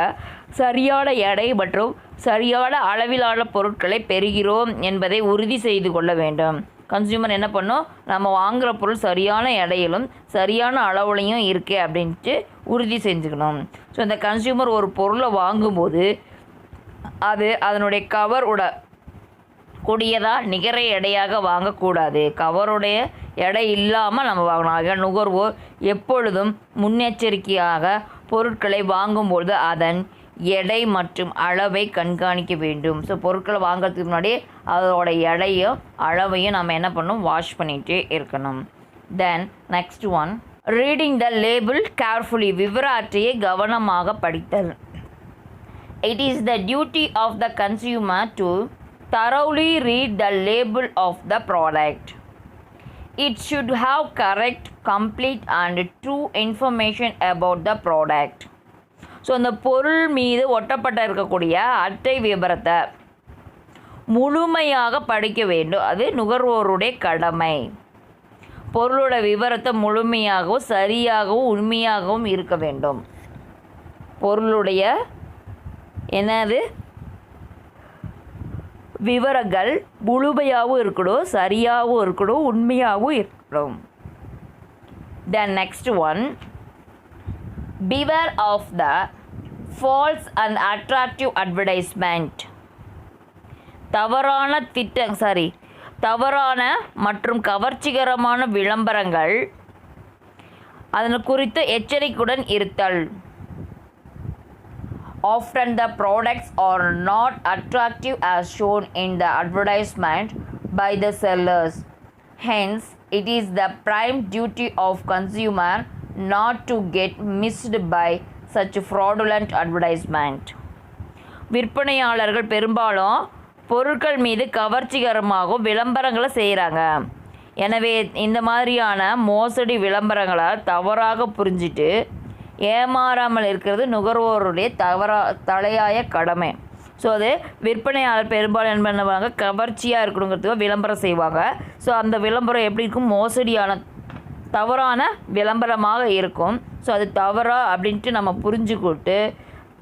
சரியான எடை மற்றும் சரியான அளவிலான பொருட்களை பெறுகிறோம் என்பதை உறுதி செய்து கொள்ள வேண்டும். கன்சியூமர் என்ன பண்ணும், நம்ம வாங்குகிற பொருள் சரியான எடையிலும் சரியான அளவுலையும் இருக்கே அப்படின்ட்டு உறுதி செஞ்சுக்கணும். ஸோ இந்த கன்சியூமர் ஒரு பொருளை வாங்கும்போது அது அதனுடைய கவரோட கூடியதாக நிகர எடையாக வாங்கக்கூடாது. கவருடைய எடை இல்லாமல் நம்ம வாங்கணும். நுகர்வோர் எப்பொழுதும் முன்னெச்சரிக்கையாக பொருட்களை வாங்கும்பொழுது அதன் எடை மற்றும் அளவை கண்காணிக்க வேண்டும். ஸோ பொருட்களை வாங்கிறதுக்கு முன்னாடி அதோட எடையும் அளவையும் நம்ம என்ன பண்ணணும், வாஷ் பண்ணிகிட்டே இருக்கணும். Then next one, reading the label carefully. விவர அட்டையை கவனமாக படித்தல். It is the duty of the consumer to thoroughly read the label of the product. It should have correct, complete and true information about the product. So அந்த பொருள் மீது ஒட்டப்பட்ட இருக்கக்கூடிய அட்டை விபரத்தை முழுமையாக படிக்க வேண்டும். அது நுகர்வோருடைய கடமை. பொருளோட விவரத்தை முழுமையாகவும் சரியாகவும் உண்மையாகவும் இருக்க வேண்டும். பொருளுடைய என்னது விவரங்கள் முழுமையாகவும் இருக்கணும், சரியாகவும் இருக்கணும், உண்மையாகவும் இருக்கணும். Then next one, beware of the false and attractive advertisement. தவறான மற்றும் கவர்ச்சிகரமான விளம்பரங்கள், அதன் குறித்து எச்சரிக்கையுடன் இருத்தல். Often the products are not attractive as shown in the advertisement by the sellers. Hence, it is the prime duty of consumer not to get missed by such fraudulent advertisement. விற்பனையாளர்கள் பெரும்பாலும் பொருட்கள் மீது கவர்ச்சிகரமாகவும் விளம்பரங்களை செய்கிறாங்க. எனவே இந்த மாதிரியான மோசடி விளம்பரங்களால் தவறாக புரிஞ்சிட்டு ஏமாறாமல் இருக்கிறது நுகர்வோருடைய தலையாய கடமை. ஸோ அது விற்பனையாளர் பெரும்பாலும் என்ன பண்ணுவாங்க, கவர்ச்சியாக இருக்கணுங்கிறதுக்கு விளம்பரம் செய்வாங்க. ஸோ அந்த விளம்பரம் எப்படி இருக்கும், மோசடியான தவறான விளம்பரமாக இருக்கும். ஸோ அது தவறா அப்படின்ட்டு நம்ம புரிஞ்சுக்கிட்டு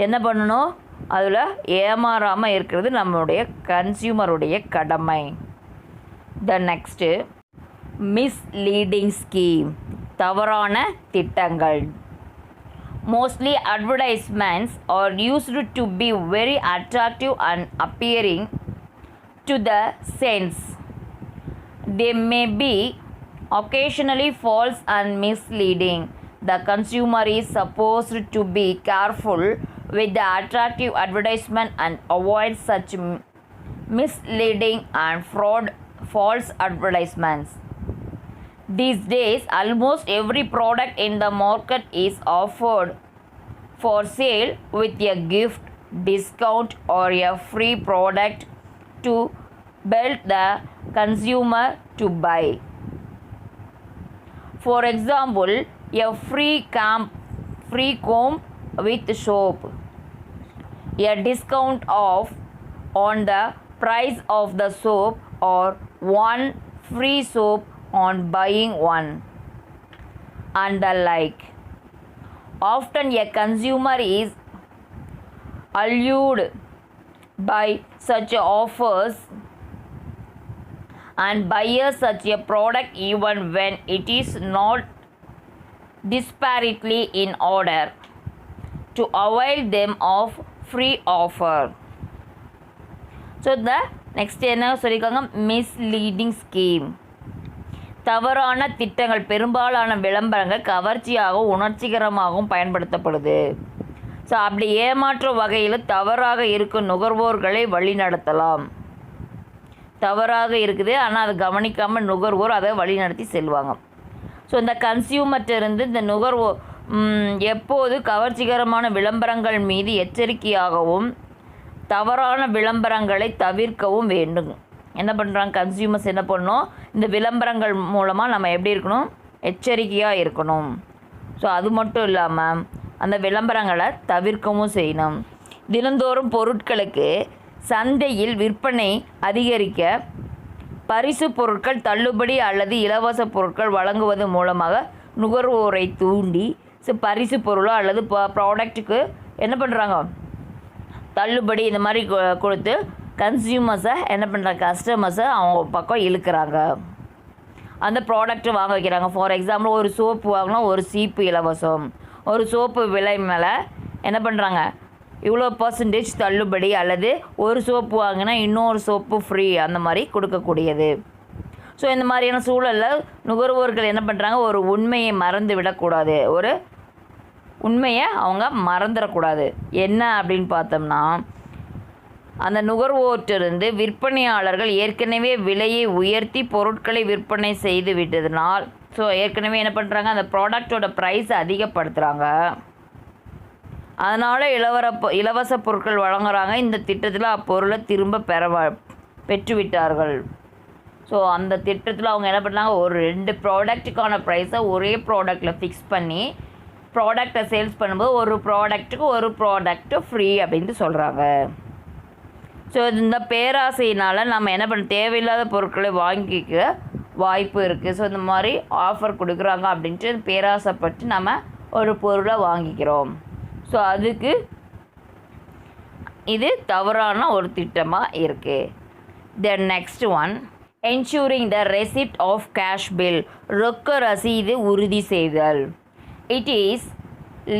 என்ன பண்ணணும், அதில் ஏமாறாமல் இருக்கிறது நம்மளுடைய கன்சியூமருடைய கடமை. த நெக்ஸ்ட்டு மிஸ்லீடிங் ஸ்கீம், தவறான திட்டங்கள். Mostly advertisements are used to be very attractive and appealing to the sense. They may be occasionally false and misleading. The consumer is supposed to be careful with the attractive advertisement and avoid such misleading and false advertisements. These days, almost every product in the market is offered for sale with a gift, discount, or a free product to belt the consumer to buy. For example, a free comb with soap, a discount off on the price of the soap, or one free soap on buying one, and the like. Often a consumer is allured by such offers and buys such a product even when it is not desperately in order to avail them of free offer. So the next என்ன சொல்லியிருக்காங்க, misleading scheme, தவறான திட்டங்கள். பெரும்பாலான விளம்பரங்கள் கவர்ச்சியாகவும் உணர்ச்சிகரமாகவும் பயன்படுத்தப்படுது. So அப்படி ஏமாற்றும் வகையில் தவறாக இருக்கும் நுகர்வோர்களை வழி நடத்தலாம். தவறாக இருக்குது, ஆனால் அதை கவனிக்காமல் நுகர்வோர் அதை வழி நடத்தி செல்வாங்க. ஸோ இந்த கன்சியூமர்ட்டிருந்து இந்த நுகர்வோர் எப்போது கவர்ச்சிகரமான விளம்பரங்கள் மீது எச்சரிக்கையாகவும் தவறான விளம்பரங்களை தவிர்க்கவும் வேண்டும். என்ன பண்ணுறாங்க, கன்சியூமர்ஸ் என்ன பண்ணணும், இந்த விளம்பரங்கள் மூலமாக நம்ம எப்படி இருக்கணும், எச்சரிக்கையாக இருக்கணும். ஸோ அது மட்டும் இல்லாமல் அந்த விளம்பரங்களை தவிர்க்கவும் செய்யணும். தினந்தோறும் பொருட்களுக்கு சந்தையில் விற்பனை அதிகரிக்க பரிசு பொருட்கள், தள்ளுபடி அல்லது இலவச பொருட்கள் வழங்குவது மூலமாக நுகர்வோரை தூண்டி பரிசு பொருளோ அல்லது ப்ராடக்ட்டுக்கு என்ன பண்ணுறாங்க, தள்ளுபடி இந்த மாதிரி கொடுத்து கன்சியூமர்ஸை என்ன பண்ணுறாங்க, கஸ்டமர்ஸை அவங்க பக்கம் இழுக்கிறாங்க, அந்த ப்ராடக்ட்டு வாங்க வைக்கிறாங்க. ஃபார் எக்ஸாம்பிள், ஒரு சோப்பு வாங்கினா ஒரு சீப்பு இலவசம், ஒரு சோப்பு விலை மேலே என்ன பண்ணுறாங்க, இவ்வளோ பர்சன்டேஜ் தள்ளுபடி, அல்லது ஒரு சோப்பு வாங்கினா இன்னொரு சோப்பு ஃப்ரீ, அந்த மாதிரி கொடுக்கக்கூடியது. ஸோ இந்த மாதிரியான சூழலில் நுகர்வோர்கள் என்ன பண்ணுறாங்க, ஒரு உண்மையை மறந்து விடக்கூடாது, ஒரு உண்மையை அவங்க மறந்துடக்கூடாது. என்ன அப்படின்னு பார்த்தோம்னா, அந்த நுகர்வோற்றிருந்து விற்பனையாளர்கள் ஏற்கனவே விலையை உயர்த்தி பொருட்களை விற்பனை செய்து விட்டதுனால், ஸோ ஏற்கனவே என்ன பண்ணுறாங்க, அந்த ப்ராடக்டோட ப்ரைஸை அதிகப்படுத்துகிறாங்க. அதனால் இலவச பொருட்கள் வழங்குறாங்க. இந்த திட்டத்தில் அப்பொருளை திரும்ப பெற்றுவிட்டார்கள். ஸோ அந்த திட்டத்தில் அவங்க என்ன பண்ணாங்க, ஒரு 2 ப்ராடக்ட்டுக்கான ப்ரைஸை ஒரே ப்ராடக்டில் ஃபிக்ஸ் பண்ணி ப்ராடக்டை சேல்ஸ் பண்ணும்போது ஒரு ப்ராடக்ட்டுக்கு ஒரு ப்ராடக்ட்டு ஃப்ரீ அப்படின்ட்டு சொல்கிறாங்க. ஸோ இந்த பேராசையினால் நம்ம என்ன பண்ண, தேவையில்லாத பொருட்களை வாங்கிக்க வாய்ப்பு இருக்குது. ஸோ இந்த மாதிரி ஆஃபர் கொடுக்குறாங்க அப்படின்ட்டு பேராசைப்பட்டு நம்ம ஒரு பொருளை வாங்கிக்கிறோம். ஸோ அதுக்கு இது தவறான ஒரு திட்டமாக இருக்குது. Then next one, ensuring the receipt of cash bill, ரொக்க ரசீது உறுதி செய்தல். It is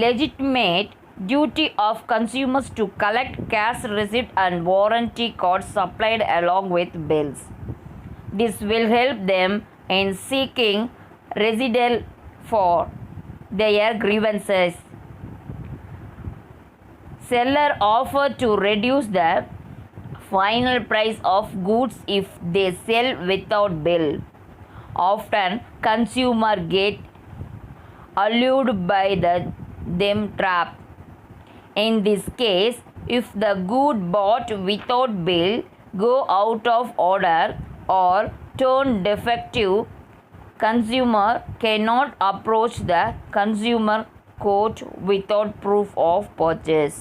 legitimate duty of consumers to collect cash receipt and warranty cards supplied along with bills. This will help them in seeking redress for their grievances. Seller offer to reduce the final price of goods if they sell without bill. Often consumer get allured by them trap. In this case, if the good bought without bill go out of order or turn defective, consumer cannot approach the consumer court without proof of purchase.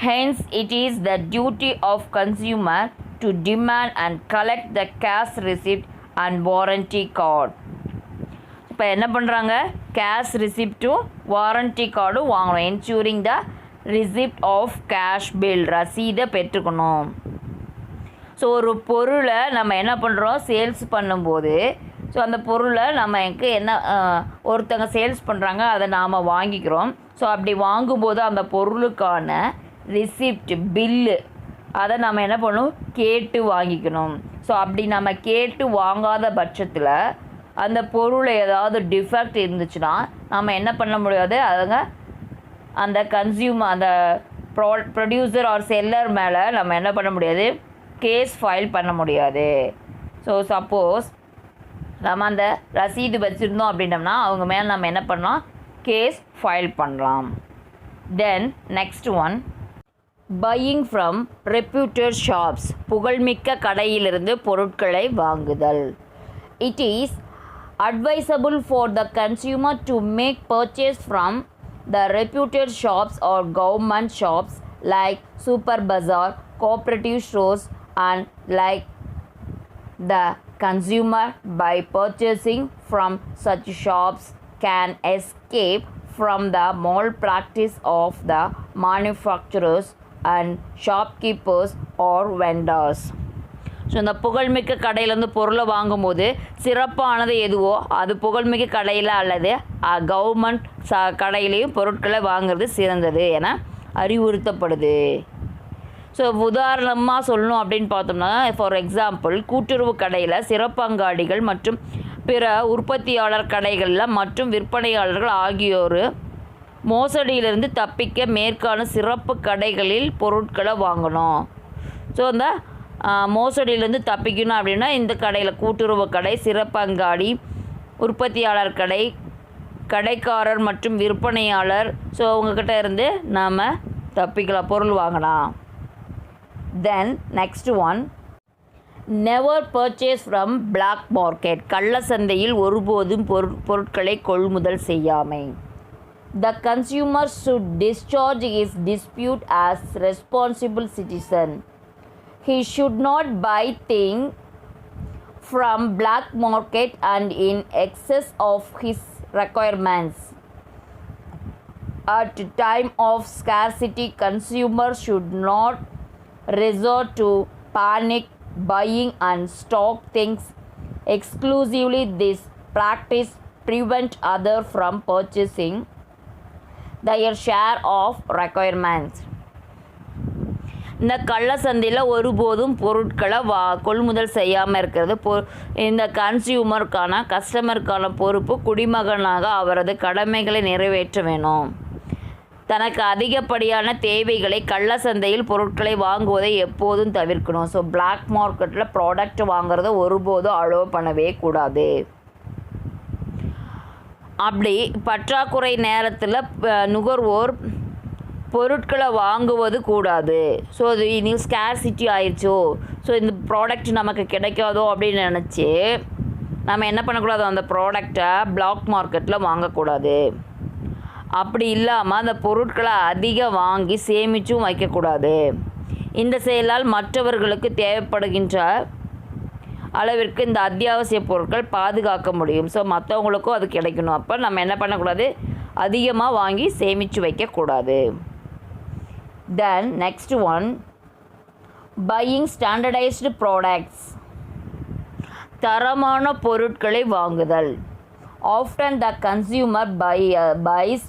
Hence, it is the duty of consumer to demand and collect the cash receipt and warranty card. இப்போ என்ன பண்ணுறாங்க, cash ரிசிப்டும் warranty கார்டும் வாங்கணும். Ensuring the receipt of cash bill, ரசீதை பெற்றுக்கணும். So ஒரு பொருளை நம்ம என்ன பண்ணுறோம், சேல்ஸ் பண்ணும்போது ஸோ அந்த பொருளை நமக்கு என்ன ஒருத்தங்க சேல்ஸ் பண்ணுறாங்க, அதை நாம் வாங்கிக்கிறோம். ஸோ அப்படி வாங்கும்போது அந்த பொருளுக்கான ரிசிப்ட் பில்லு அதை நம்ம என்ன பண்ணணும், கேட்டு வாங்கிக்கணும். ஸோ அப்படி நம்ம கேட்டு வாங்காத பட்சத்தில் அந்த பொருள் ஏதாவது டிஃபெக்ட் இருந்துச்சுன்னா நம்ம என்ன பண்ண முடியாது, அதுங்க அந்த கன்சியூமர் அந்த ப்ரொடியூசர் ஆர் செல்லர் மேலே நம்ம என்ன பண்ண முடியாது, கேஸ் ஃபைல் பண்ண முடியாது. ஸோ சப்போஸ் நம்ம அந்த ரசீது வச்சுருந்தோம் அப்படின்னம்னா அவங்க மேலே நம்ம என்ன பண்ணலாம், கேஸ் ஃபைல் பண்ணலாம். தென் next one, buying from reputed shops, புகழ்மிக்க கடையிலிருந்து பொருட்களை வாங்குதல். It is advisable for the consumer to make purchase from the reputed shops or government shops like Super Bazaar, cooperative stores, and like the consumer by purchasing from such shops can escape from the malpractice of the manufacturers and shopkeepers or vendors. So இந்த புகழ்மிக்க கடையிலேருந்து பொருளை வாங்கும்போது சிறப்பானது எதுவோ அது புகழ்மிக்க கடையில் அல்லது கவர்மெண்ட் கடையிலையும் பொருட்களை வாங்குறது சிறந்தது என அறிவுறுத்தப்படுது. ஸோ உதாரணமாக சொல்லணும் அப்படின்னு பார்த்தோம்னா, ஃபார் எக்ஸாம்பிள் கூட்டுறவு கடையில் சிறப்பங்காடிகள் மற்றும் பிற உற்பத்தியாளர் கடைகளில் மற்றும் விற்பனையாளர்கள் ஆகியோர் மோசடியிலிருந்து தப்பிக்க மேற்கான சிறப்பு கடைகளில் பொருட்களை வாங்கணும். ஸோ அந்த மோசடியிலேருந்து தப்பிக்கணும் அப்படின்னா இந்த கடையில் கூட்டுறவு கடை, சிறப்பங்காடி, உற்பத்தியாளர் கடை, கடைக்காரர் மற்றும் விற்பனையாளர், ஸோ அவங்கக்கிட்ட இருந்து நாம் தப்பிக்கலாம், பொருள் வாங்கலாம். Then next one, never purchase from black market, கள்ள சந்தையில் ஒருபோதும் பொருட்களை கொள்முதல் செய்யாமை. The consumer should discharge his dispute as responsible citizen. He should not buy things from black market and in excess of his requirements. At time of scarcity, consumers should not resort to panic buying and stock things exclusively. This practice prevent others from purchasing their share of requirements. இந்த கள்ள சந்தையில் ஒருபோதும் பொருட்களை கொள்முதல் செய்யாமல் இருக்கிறது இந்த கஸ்டமருக்கான பொறுப்பு. குடிமகனாக அவரது கடமைகளை நிறைவேற்ற வேணும். தனக்கு அதிகப்படியான தேவைகளை கள்ள சந்தையில் பொருட்களை வாங்குவதை எப்போதும் தவிர்க்கணும். ஸோ பிளாக் மார்க்கெட்டில் ப்ராடக்ட் வாங்குறத ஒருபோதும் அலோவ் பண்ணவே கூடாது. அப்படி பற்றாக்குறை நேரத்தில் நுகர்வோர் பொருட்களை வாங்குவது கூடாது. ஸோ அது இனி ஸ்கேர்சிட்டி ஆயிடுச்சோ, ஸோ இந்த ப்ராடக்ட் நமக்கு கிடைக்காதோ அப்படின்னு நினச்சி நம்ம என்ன பண்ணக்கூடாது, அந்த ப்ராடக்டை பிளாக் மார்க்கெட்டில் வாங்கக்கூடாது. அப்படி இல்லாமல் அந்த பொருட்களை அதிகம் வாங்கி சேமிச்சும் வைக்கக்கூடாது. இந்த செயலால் மற்றவர்களுக்கு தேவைப்படுகின்ற அளவிற்கு இந்த அத்தியாவசிய பொருட்கள் பாதுகாக்க முடியும். ஸோ மற்றவங்களுக்கும் அது கிடைக்கணும். அப்போ நம்ம என்ன பண்ணக்கூடாது, அதிகமாக வாங்கி சேமித்து வைக்கக்கூடாது. Then next one, buying standardized products, தரமான பொருட்களை வாங்குதல். Often the consumer buys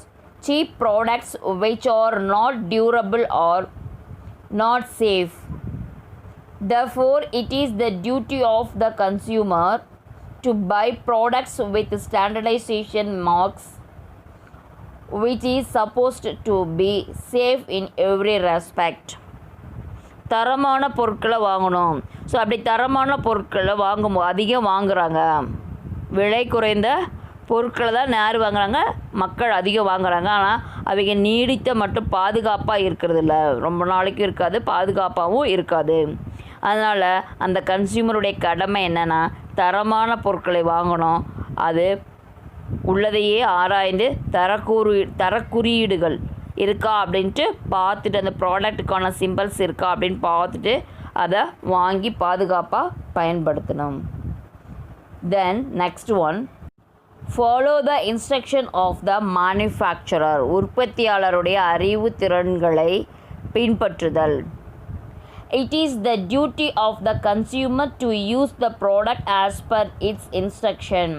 cheap products which are not durable or not safe. Therefore, it is the duty of the consumer to buy products with standardization marks which is supposed to be safe in every respect. தரமான பொருட்களை வாங்கணும். So அப்படி தரமான பொருட்களை வாங்கும்போது அதிகம் வாங்குகிறாங்க, விலை குறைந்த பொருட்களை தான் யார் வாங்குறாங்க, மக்கள் அதிகம் வாங்குகிறாங்க. ஆனால் அவங்க நீடித்த மட்டும் பாதுகாப்பாக இருக்கிறது இல்லை, ரொம்ப நாளைக்கும் இருக்காது, பாதுகாப்பாகவும் இருக்காது. அதனால் அந்த கன்சியூமருடைய கடமை என்னென்னா தரமான பொருட்களை வாங்கணும். அது உள்ளதையே ஆராய்ந்து தரக்குறியீடுகள் இருக்கா அப்படின்ட்டு பார்த்துட்டு, அந்த ப்ராடக்ட்டுக்கான சிம்பிள்ஸ் இருக்கா அப்படின்னு பார்த்துட்டு அதை வாங்கி பாதுகாப்பாக பயன்படுத்தணும். Then next one, follow the instruction of the manufacturer. உற்பத்தியாளருடைய அறிவு திறன்களை பின்பற்றுதல். It is the duty of the consumer to use the product as per its instruction.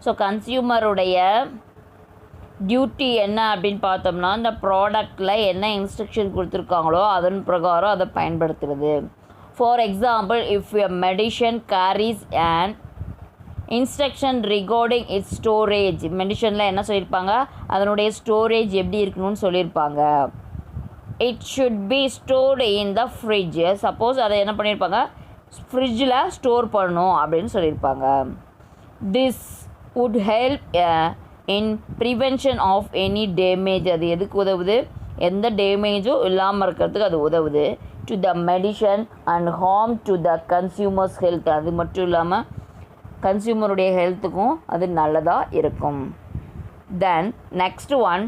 So கன்சியூமருடைய டியூட்டி என்ன அப்படின்னு பார்த்தோம்னா, இந்த ப்ராடக்டில் என்ன இன்ஸ்ட்ரக்ஷன் கொடுத்துருக்காங்களோ அதன் பிரகாரம் அதை பயன்படுத்துகிறது. For example, if a medicine carries and instruction regarding its storage. மெடிசனில் என்ன சொல்லியிருப்பாங்க, அதனுடைய ஸ்டோரேஜ் எப்படி இருக்கணும்னு சொல்லியிருப்பாங்க. It should be stored in the fridge. Suppose அதை என்ன பண்ணியிருப்பாங்க, ஃப்ரிட்ஜில் ஸ்டோர் பண்ணணும் அப்படின்னு சொல்லியிருப்பாங்க. This would help in prevention of any damage. அது எதுக்கு உதவுது, எந்த டேமேஜும் இல்லாமல் இருக்கிறதுக்கு அது உதவுது. To the medicine and harm to the consumers health. அது மட்டும் இல்லாமல் கன்சியூமருடைய ஹெல்த்துக்கும் அது நல்லதாக இருக்கும். Then next one,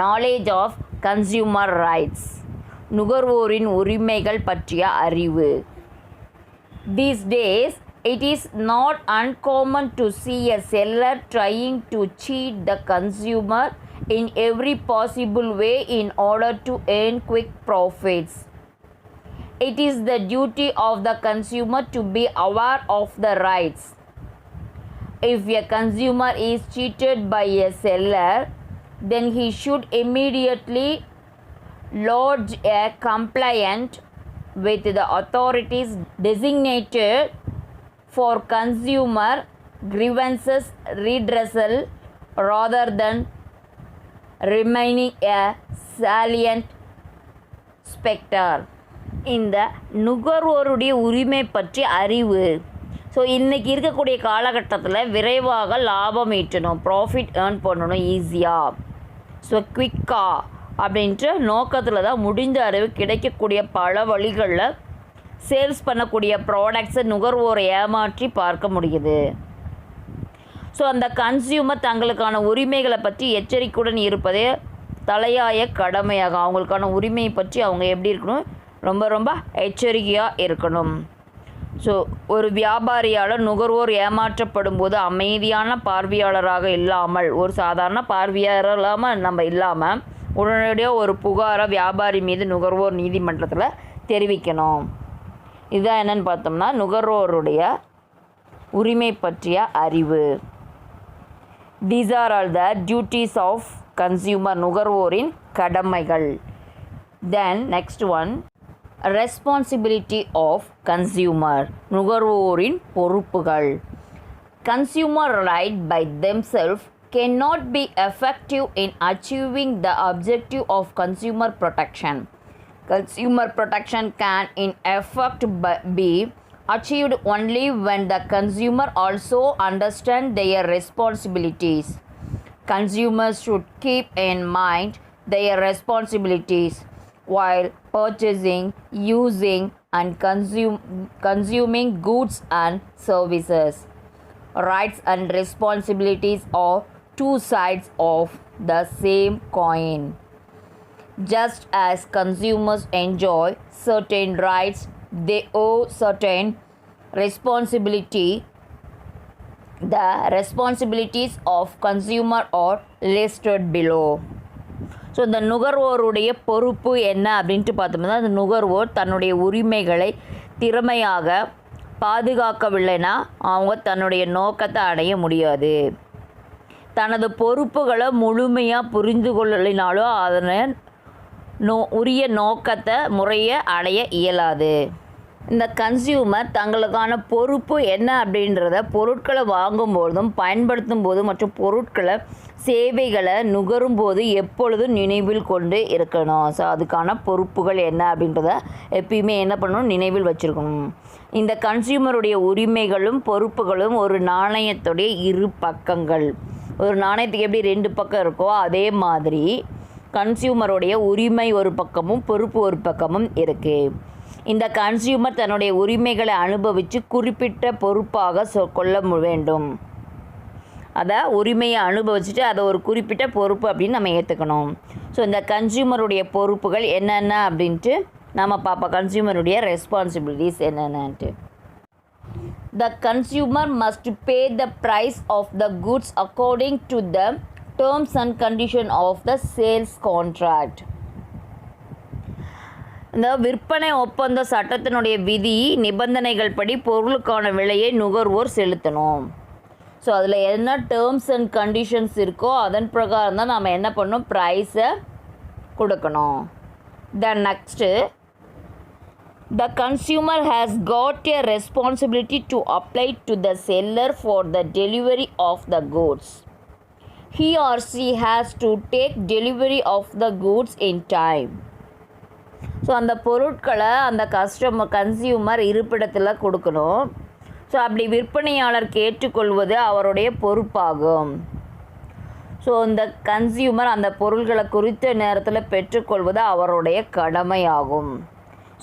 knowledge of consumer rights. நுகர்வோரின் உரிமைகள் பற்றிய அறிவு. These days it is not uncommon to see a seller trying to cheat the consumer in every possible way in order to earn quick profits. It is the duty of the consumer to be aware of the rights. If a consumer is cheated by a seller, then he should immediately lodge a complaint with the authorities designated for consumer grievances redressal rather than remaining a salient specter. இந்த நுகர்வோருடைய உரிமை பற்றி அறிவு. So இன்றைக்கி இருக்கக்கூடிய காலகட்டத்தில் விரைவாக லாபம் ஈட்டணும், profit earn பண்ணணும் ஈஸியாக, ஸோ குவிக்காக அப்படின்ட்டு நோக்கத்தில் தான் முடிந்த அளவு கிடைக்கக்கூடிய பல வழிகளில் சேல்ஸ் பண்ணக்கூடிய ப்ராடக்ட்ஸை நுகர்வோரை ஏமாற்றி பார்க்க முடியுது. ஸோ அந்த கன்சியூமர் தங்களுக்கான உரிமைகளை பற்றி எச்சரிக்கையுடன் இருப்பதே தலையாய கடமையாகும். அவங்களுக்கான உரிமையை பற்றி அவங்க எப்படி இருக்கணும், ரொம்ப ரொம்ப எச்சரிக்கையாக இருக்கணும். ஸோ ஒரு வியாபாரியால் நுகர்வோர் ஏமாற்றப்படும் போது அமைதியான பார்வையாளராக இல்லாமல், ஒரு சாதாரண பார்வையாளர் இல்லாமல் உடனடியாக ஒரு புகாரை வியாபாரி மீது நுகர்வோர் நீதிமன்றத்தில் தெரிவிக்கணும். இதுதான் என்னென்னு பார்த்தோம்னா நுகர்வோருடைய உரிமை பற்றிய அறிவு. These are all the duties of consumer. நுகர்வோரின் கடமைகள். Then next one, responsibility of consumer. நுகர்வோரின் பொறுப்புகள். Consumer right by themselves cannot be effective in achieving the objective of consumer protection. Consumer protection can in effect be achieved only when the consumer also understand their responsibilities. Consumers should keep in mind their responsibilities while purchasing, using and consuming goods and services. Rights and responsibilities are two sides of the same coin. Just as consumers enjoy certain rights, they owe certain responsibility. The responsibilities of consumer are listed below. So இந்த நுகர்வோருடைய பொறுப்பு என்ன அப்படின்ட்டு பார்த்தோம்னா, அந்த நுகர்வோர் தன்னுடைய உரிமைகளை திறமையாக பாதுகாக்கவில்லைன்னா அவங்க தன்னுடைய நோக்கத்தை அடைய முடியாது. தனது பொறுப்புகளை முழுமையாக புரிந்து கொள்ளலினாலும் அதனை உரிய நோக்கத்தை முறையை அடைய இயலாது. இந்த கன்சியூமர் தங்களுக்கான பொறுப்பு என்ன அப்படின்றத பொருட்களை வாங்கும்போதும் பயன்படுத்தும் போதும் மற்றும் பொருட்களை சேவைகளை நுகரும் போது எப்பொழுதும் நினைவில் கொண்டு இருக்கணும். ஸோ அதுக்கான பொறுப்புகள் என்ன அப்படின்றத எப்பயுமே என்ன பண்ணணும், நினைவில் வச்சுருக்கணும். இந்த கன்சியூமருடைய உரிமைகளும் பொறுப்புகளும் ஒரு நாணயத்துடைய இரு பக்கங்கள். ஒரு நாணயத்துக்கு எப்படி 2 பக்கம் இருக்கோ அதே மாதிரி கன்சியூமருடைய உரிமை ஒரு பக்கமும் பொறுப்பு ஒரு பக்கமும் இருக்குது. இந்த கன்சியூமர் தன்னுடைய உரிமைகளை அனுபவித்து குறிப்பிட்ட பொறுப்பாக கொள்ள வேண்டும். அதை உரிமையை அனுபவிச்சுட்டு அதை ஒரு குறிப்பிட்ட பொறுப்பு அப்படின்னு நம்ம ஏற்றுக்கணும். ஸோ இந்த கன்சியூமருடைய பொறுப்புகள் என்னென்ன அப்படின்ட்டு நம்ம பார்ப்போம். கன்சியூமருடைய responsibilities என்னென்னன்ட்டு. The consumer must pay the price of the goods according to the terms and conditions of the sales contract. இந்த விற்பனை ஒப்பந்த சட்டத்தினுடைய விதி நிபந்தனைகள் படி பொருளுக்கான விலையை நுகர்வோர் செலுத்தணும். ஸோ அதில் என்ன டேர்ம்ஸ் அண்ட் கண்டிஷன்ஸ் இருக்கோ அதன் பிரகாரம் தான் நம்ம என்ன பண்ணணும், ப்ரைஸை கொடுக்கணும். Then next, the consumer has got a responsibility to apply to the seller for the delivery of the goods. He or she has to take delivery of the goods in time. So அந்த பொருட்களை அந்த consumer இருப்பிடத்தில் கொடுக்கணும். So அப்படி விற்பனையாளர் கேட்டுக்கொள்வது அவருடைய பொறுப்பாகும். So இந்த கன்சியூமர் அந்த பொருள்களை குறித்த நேரத்தில் பெற்றுக்கொள்வது அவருடைய கடமையாகும்.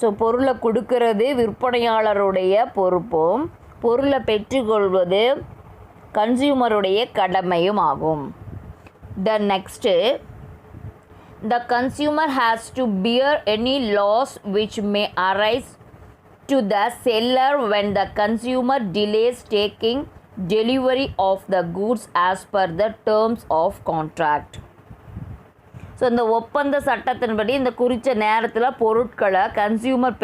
ஸோ பொருளை கொடுக்கறது விற்பனையாளருடைய பொறுப்பும் பொருளை பெற்றுக்கொள்வது கன்சியூமருடைய கடமையும் ஆகும். Then next, the consumer has to bear any loss which may arise to the seller when the consumer delays taking delivery of the goods as per the terms of contract. So இந்த ஒப்பந்த சட்டத்தின்படி இந்த குறித்த நேரத்தில் பொருட்களை consumer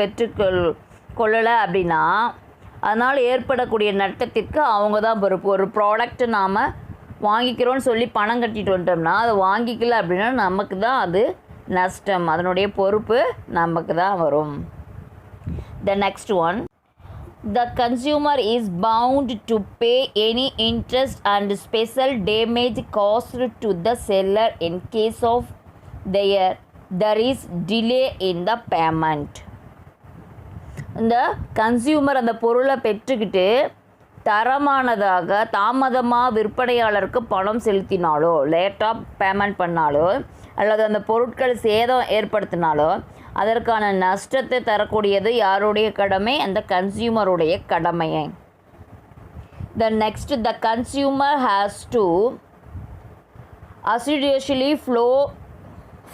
கொள்ளலை அப்படின்னா அதனால் ஏற்படக்கூடிய நட்டத்திற்கு அவங்க தான் பொறுப்பு. ஒரு ப்ராடக்ட்டு நாம் வாங்கிக்கிறோன்னு சொல்லி பணம் கட்டிட்டு வந்துட்டோம்னா அதை வாங்கிக்கல அப்படின்னா நமக்கு தான் அது நஷ்டம். அதனுடைய பொறுப்பு நமக்கு தான் வரும். The next one, the consumer is bound to pay any interest and special damage caused to the seller in case of there is delay in the payment. இந்த கன்சியூமர் அந்த பொருளை பெற்றுக்கிட்டு தரமானதாக தாமதமாக விற்பனையாளருக்கு பணம் செலுத்தினாலோ லேட்டாக பேமெண்ட் பண்ணாலோ அல்லது அந்த பொருட்கள் சேதம் ஏற்படுத்தினாலோ அதற்கான நஷ்டத்தை தரக்கூடியது யாருடைய கடமை, அந்த கன்சியூமருடைய கடமையை. The next, the consumer has to assiduously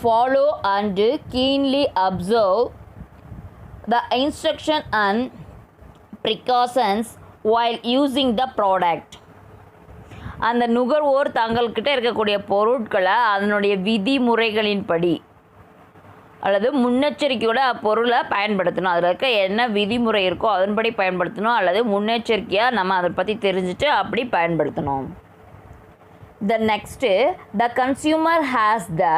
follow and keenly observe the instruction and precautions while using the product. அந்த நுகர்வோர் தங்கள்கிட்ட இருக்கக்கூடிய பொருட்களை அதனுடைய விதிமுறைகளின்படி அல்லது முன்னெச்சரிக்கையோட அப்பொருளை பயன்படுத்தணும். அதில் இருக்க என்ன விதிமுறை இருக்கோ அதன்படி பயன்படுத்தணும் அல்லது முன்னெச்சரிக்கையாக நம்ம அதை பற்றி தெரிஞ்சுட்டு அப்படி பயன்படுத்தணும். The next, the consumer has the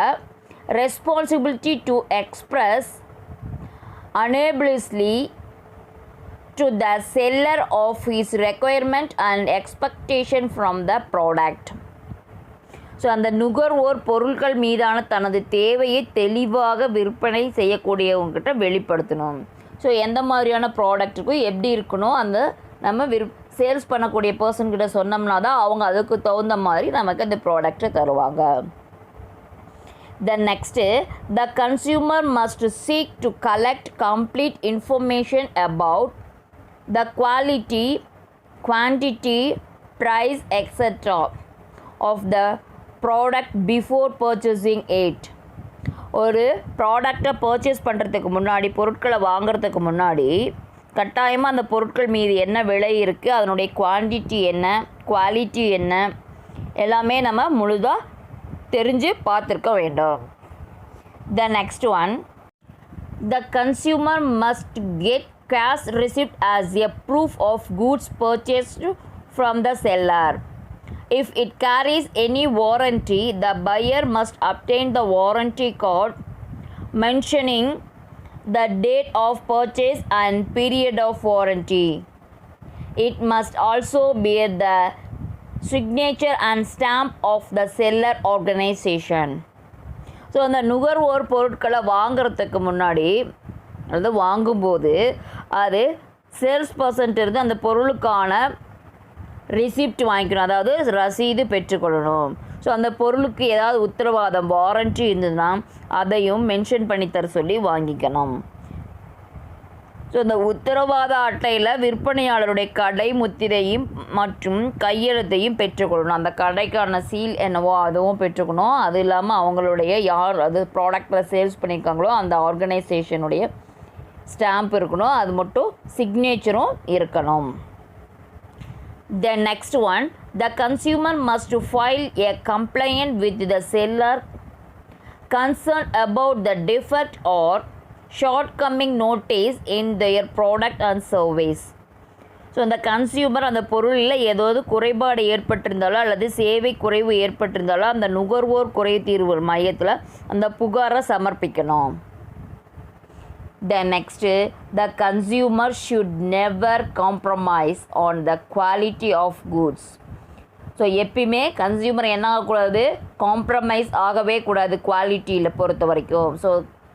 responsibility to express unambiguously to the seller of his requirement and expectation from the product. So அந்த நுகர்வோர் பொருட்கள் மீதான தனது தேவையை தெளிவாக விற்பனை செய்யக்கூடியவங்ககிட்ட வெளிப்படுத்தணும். ஸோ எந்த மாதிரியான ப்ராடக்ட்டுக்கும் எப்படி இருக்கணும் அந்த நம்ம சேல்ஸ் பண்ணக்கூடிய பர்சன்கிட்ட சொன்னோம்னா தான் அவங்க அதுக்கு தகுந்த மாதிரி நமக்கு அந்த ப்ராடக்டை தருவாங்க. The next, the consumer must seek to collect complete information about the quality, quantity, price, etc. of the product before purchasing it. ஒரு ப்ராடக்டை பர்ச்சேஸ் பண்ணுறதுக்கு முன்னாடி பொருட்களை வாங்குறதுக்கு முன்னாடி கட்டாயமாக அந்த பொருட்கள் மீது என்ன விலை இருக்குது, அதனுடைய குவான்டிட்டி என்ன, குவாலிட்டி என்ன எல்லாமே நம்ம முழுதாக தெரிஞ்சு பார்த்துருக்க வேண்டும். The next one, the consumer must get cash receipt as a proof of goods purchased from the seller. If it carries any warranty, the buyer must obtain the warranty card mentioning the date of purchase and period of warranty. It must also bear the signature and stamp of the seller organization. So அந்த நுகர்வோர் பொருட்களை வாங்குறதுக்கு முன்னாடி அதாவது வாங்கும்போது அது sales percent இருந்து அந்த பொருளுக்கான ரிசிப்ட் வாங்கிக்கணும், அதாவது ரசீது பெற்றுக்கொள்ளணும். ஸோ அந்த பொருளுக்கு ஏதாவது உத்தரவாதம் வாரண்ட்டி இருந்ததுன்னா அதையும் மென்ஷன் பண்ணி தர சொல்லி வாங்கிக்கணும். ஸோ இந்த உத்தரவாத அட்டையில் விற்பனையாளருடைய கடை முத்திரையும் மற்றும் கையெழுத்தையும் பெற்றுக்கொள்ளணும். அந்த கடைக்கான சீல் என்னவோ அதுவும் பெற்றுக்கணும். அது இல்லாமல் அவங்களுடைய யார் அது ப்ராடக்டில் சேல்ஸ் பண்ணியிருக்காங்களோ அந்த ஆர்கனைசேஷனுடைய ஸ்டாம்ப் இருக்கணும். அது மட்டும் சிக்னேச்சரும் இருக்கணும். The next one, the consumer must file a complaint with the seller concerned about the defect or shortcoming notice in their product and service. So அந்த கன்சியூமர் அந்த பொருளில் ஏதாவது குறைபாடு ஏற்பட்டிருந்தாலோ அல்லது சேவை குறைவு ஏற்பட்டிருந்தாலோ அந்த நுகர்வோர் குறை தீர்வு மையத்தில் அந்த புகாரை சமர்ப்பிக்கணும். The next, the consumer should never compromise on the quality of goods. So எப்பயுமே கன்சியூமர் என்ன ஆகக்கூடாது, காம்ப்ரமைஸ் ஆகவே கூடாது குவாலிட்டியில் பொறுத்த வரைக்கும். ஸோ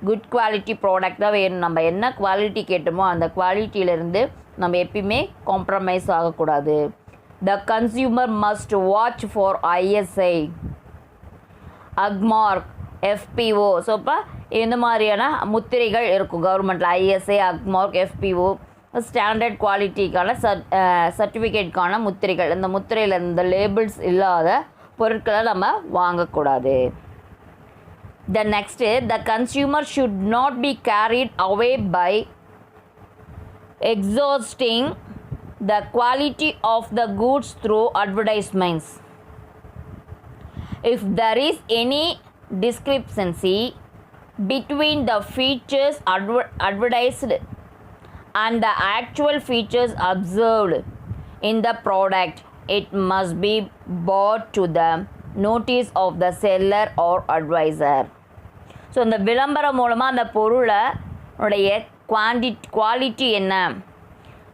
குட் குவாலிட்டி ப்ராடக்ட் தான் வேணும். நம்ம என்ன குவாலிட்டி கேட்டோமோ அந்த குவாலிட்டியிலேருந்து நம்ம எப்பயுமே காம்ப்ரமைஸ் ஆகக்கூடாது. The consumer must watch for ISI, Agmark, FPO. So இப்போ இந்த மாதிரியான முத்திரைகள் இருக்கும் கவர்மெண்ட்டில். ISI, அக்மார்க், FPO ஸ்டாண்டர்ட் குவாலிட்டிக்கான சர்டிஃபிகேட்கான முத்திரைகள். இந்த முத்திரையில் இந்த லேபிள்ஸ் இல்லாத பொருட்களை நம்ம வாங்கக்கூடாது. The next, the consumer should not be carried away by exhausting the quality of the goods through advertisements. If there is any discrepancy between the features advertised and the actual features observed in the product, it must be brought to the notice of the seller or advisor. So இந்த விளம்பரம் மூலமாக அந்த பொருளை உடைய quality என்ன,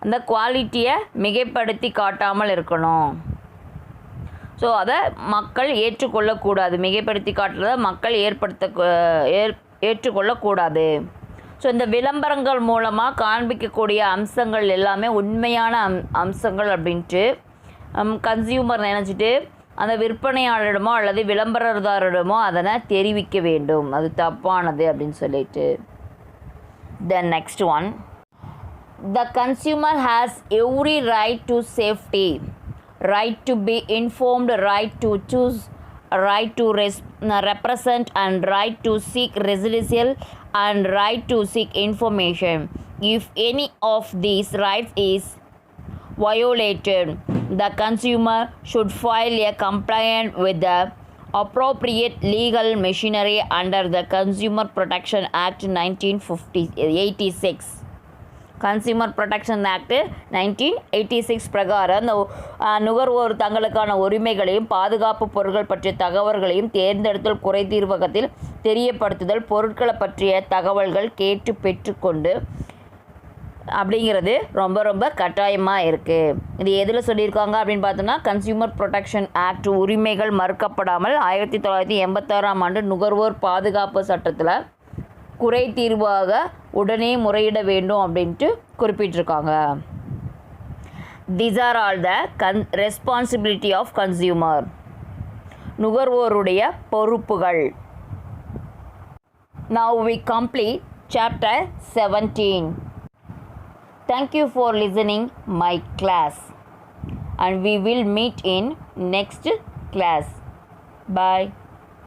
அந்த குவாலிட்டியை மிகைப்படுத்தி காட்டாமல் இருக்கணும். ஸோ அதை மக்கள் ஏற்றுக்கொள்ளக்கூடாது. மிகைப்படுத்தி காட்டுறதை மக்கள் ஏற்றுக்கொள்ளக்கூடாது. ஸோ இந்த விளம்பரங்கள் மூலமாக காண்பிக்கக்கூடிய அம்சங்கள் எல்லாமே உண்மையான அம்சங்கள் அப்படின்ட்டு கன்சியூமர் நினச்சிட்டு அந்த விற்பனையாளரிடமோ அல்லது விளம்பரதாரிடமோ அதனை தெரிவிக்க வேண்டும். அது தப்பானது அப்படின்னு சொல்லிட்டு. The next one, the consumer has every right to safety, right to be informed, right to choose, right to represent, and right to seek redressal and right to seek information. If any of these rights is violated, the consumer should file a complaint with the appropriate legal machinery under the Consumer Protection Act 1986. Consumer protection act 1986 பிரகாரம் அந்த நுகர்வோர் தங்களுக்கான உரிமைகளையும் பாதுகாப்பு பொருட்கள் பற்றிய தகவல்களையும் தேர்ந்தெடுத்தல் குறை தீர்வகத்தில் தெரியப்படுத்துதல் பொருட்களை பற்றிய தகவல்கள் கேட்டு பெற்றுக்கொண்டு அப்படிங்கிறது ரொம்ப ரொம்ப கட்டாயமாக இருக்குது. இது எதில் சொல்லியிருக்காங்க அப்படின்னு பார்த்தோம்னா கன்சியூமர் ப்ரொடெக்ஷன் ஆக்ட் உரிமைகள் மறுக்கப்படாமல் 1986ஆம் ஆண்டு நுகர்வோர் பாதுகாப்பு சட்டத்தில் குறை தீர்வாக உடனே முறையிட வேண்டும் அப்படின்ட்டு குறிப்பிட்டிருக்காங்க. These are all the responsibility of consumer. நுகர்வோருடைய பொறுப்புகள். Now we complete chapter 17. Thank you for listening my class and we will meet in next class. Bye.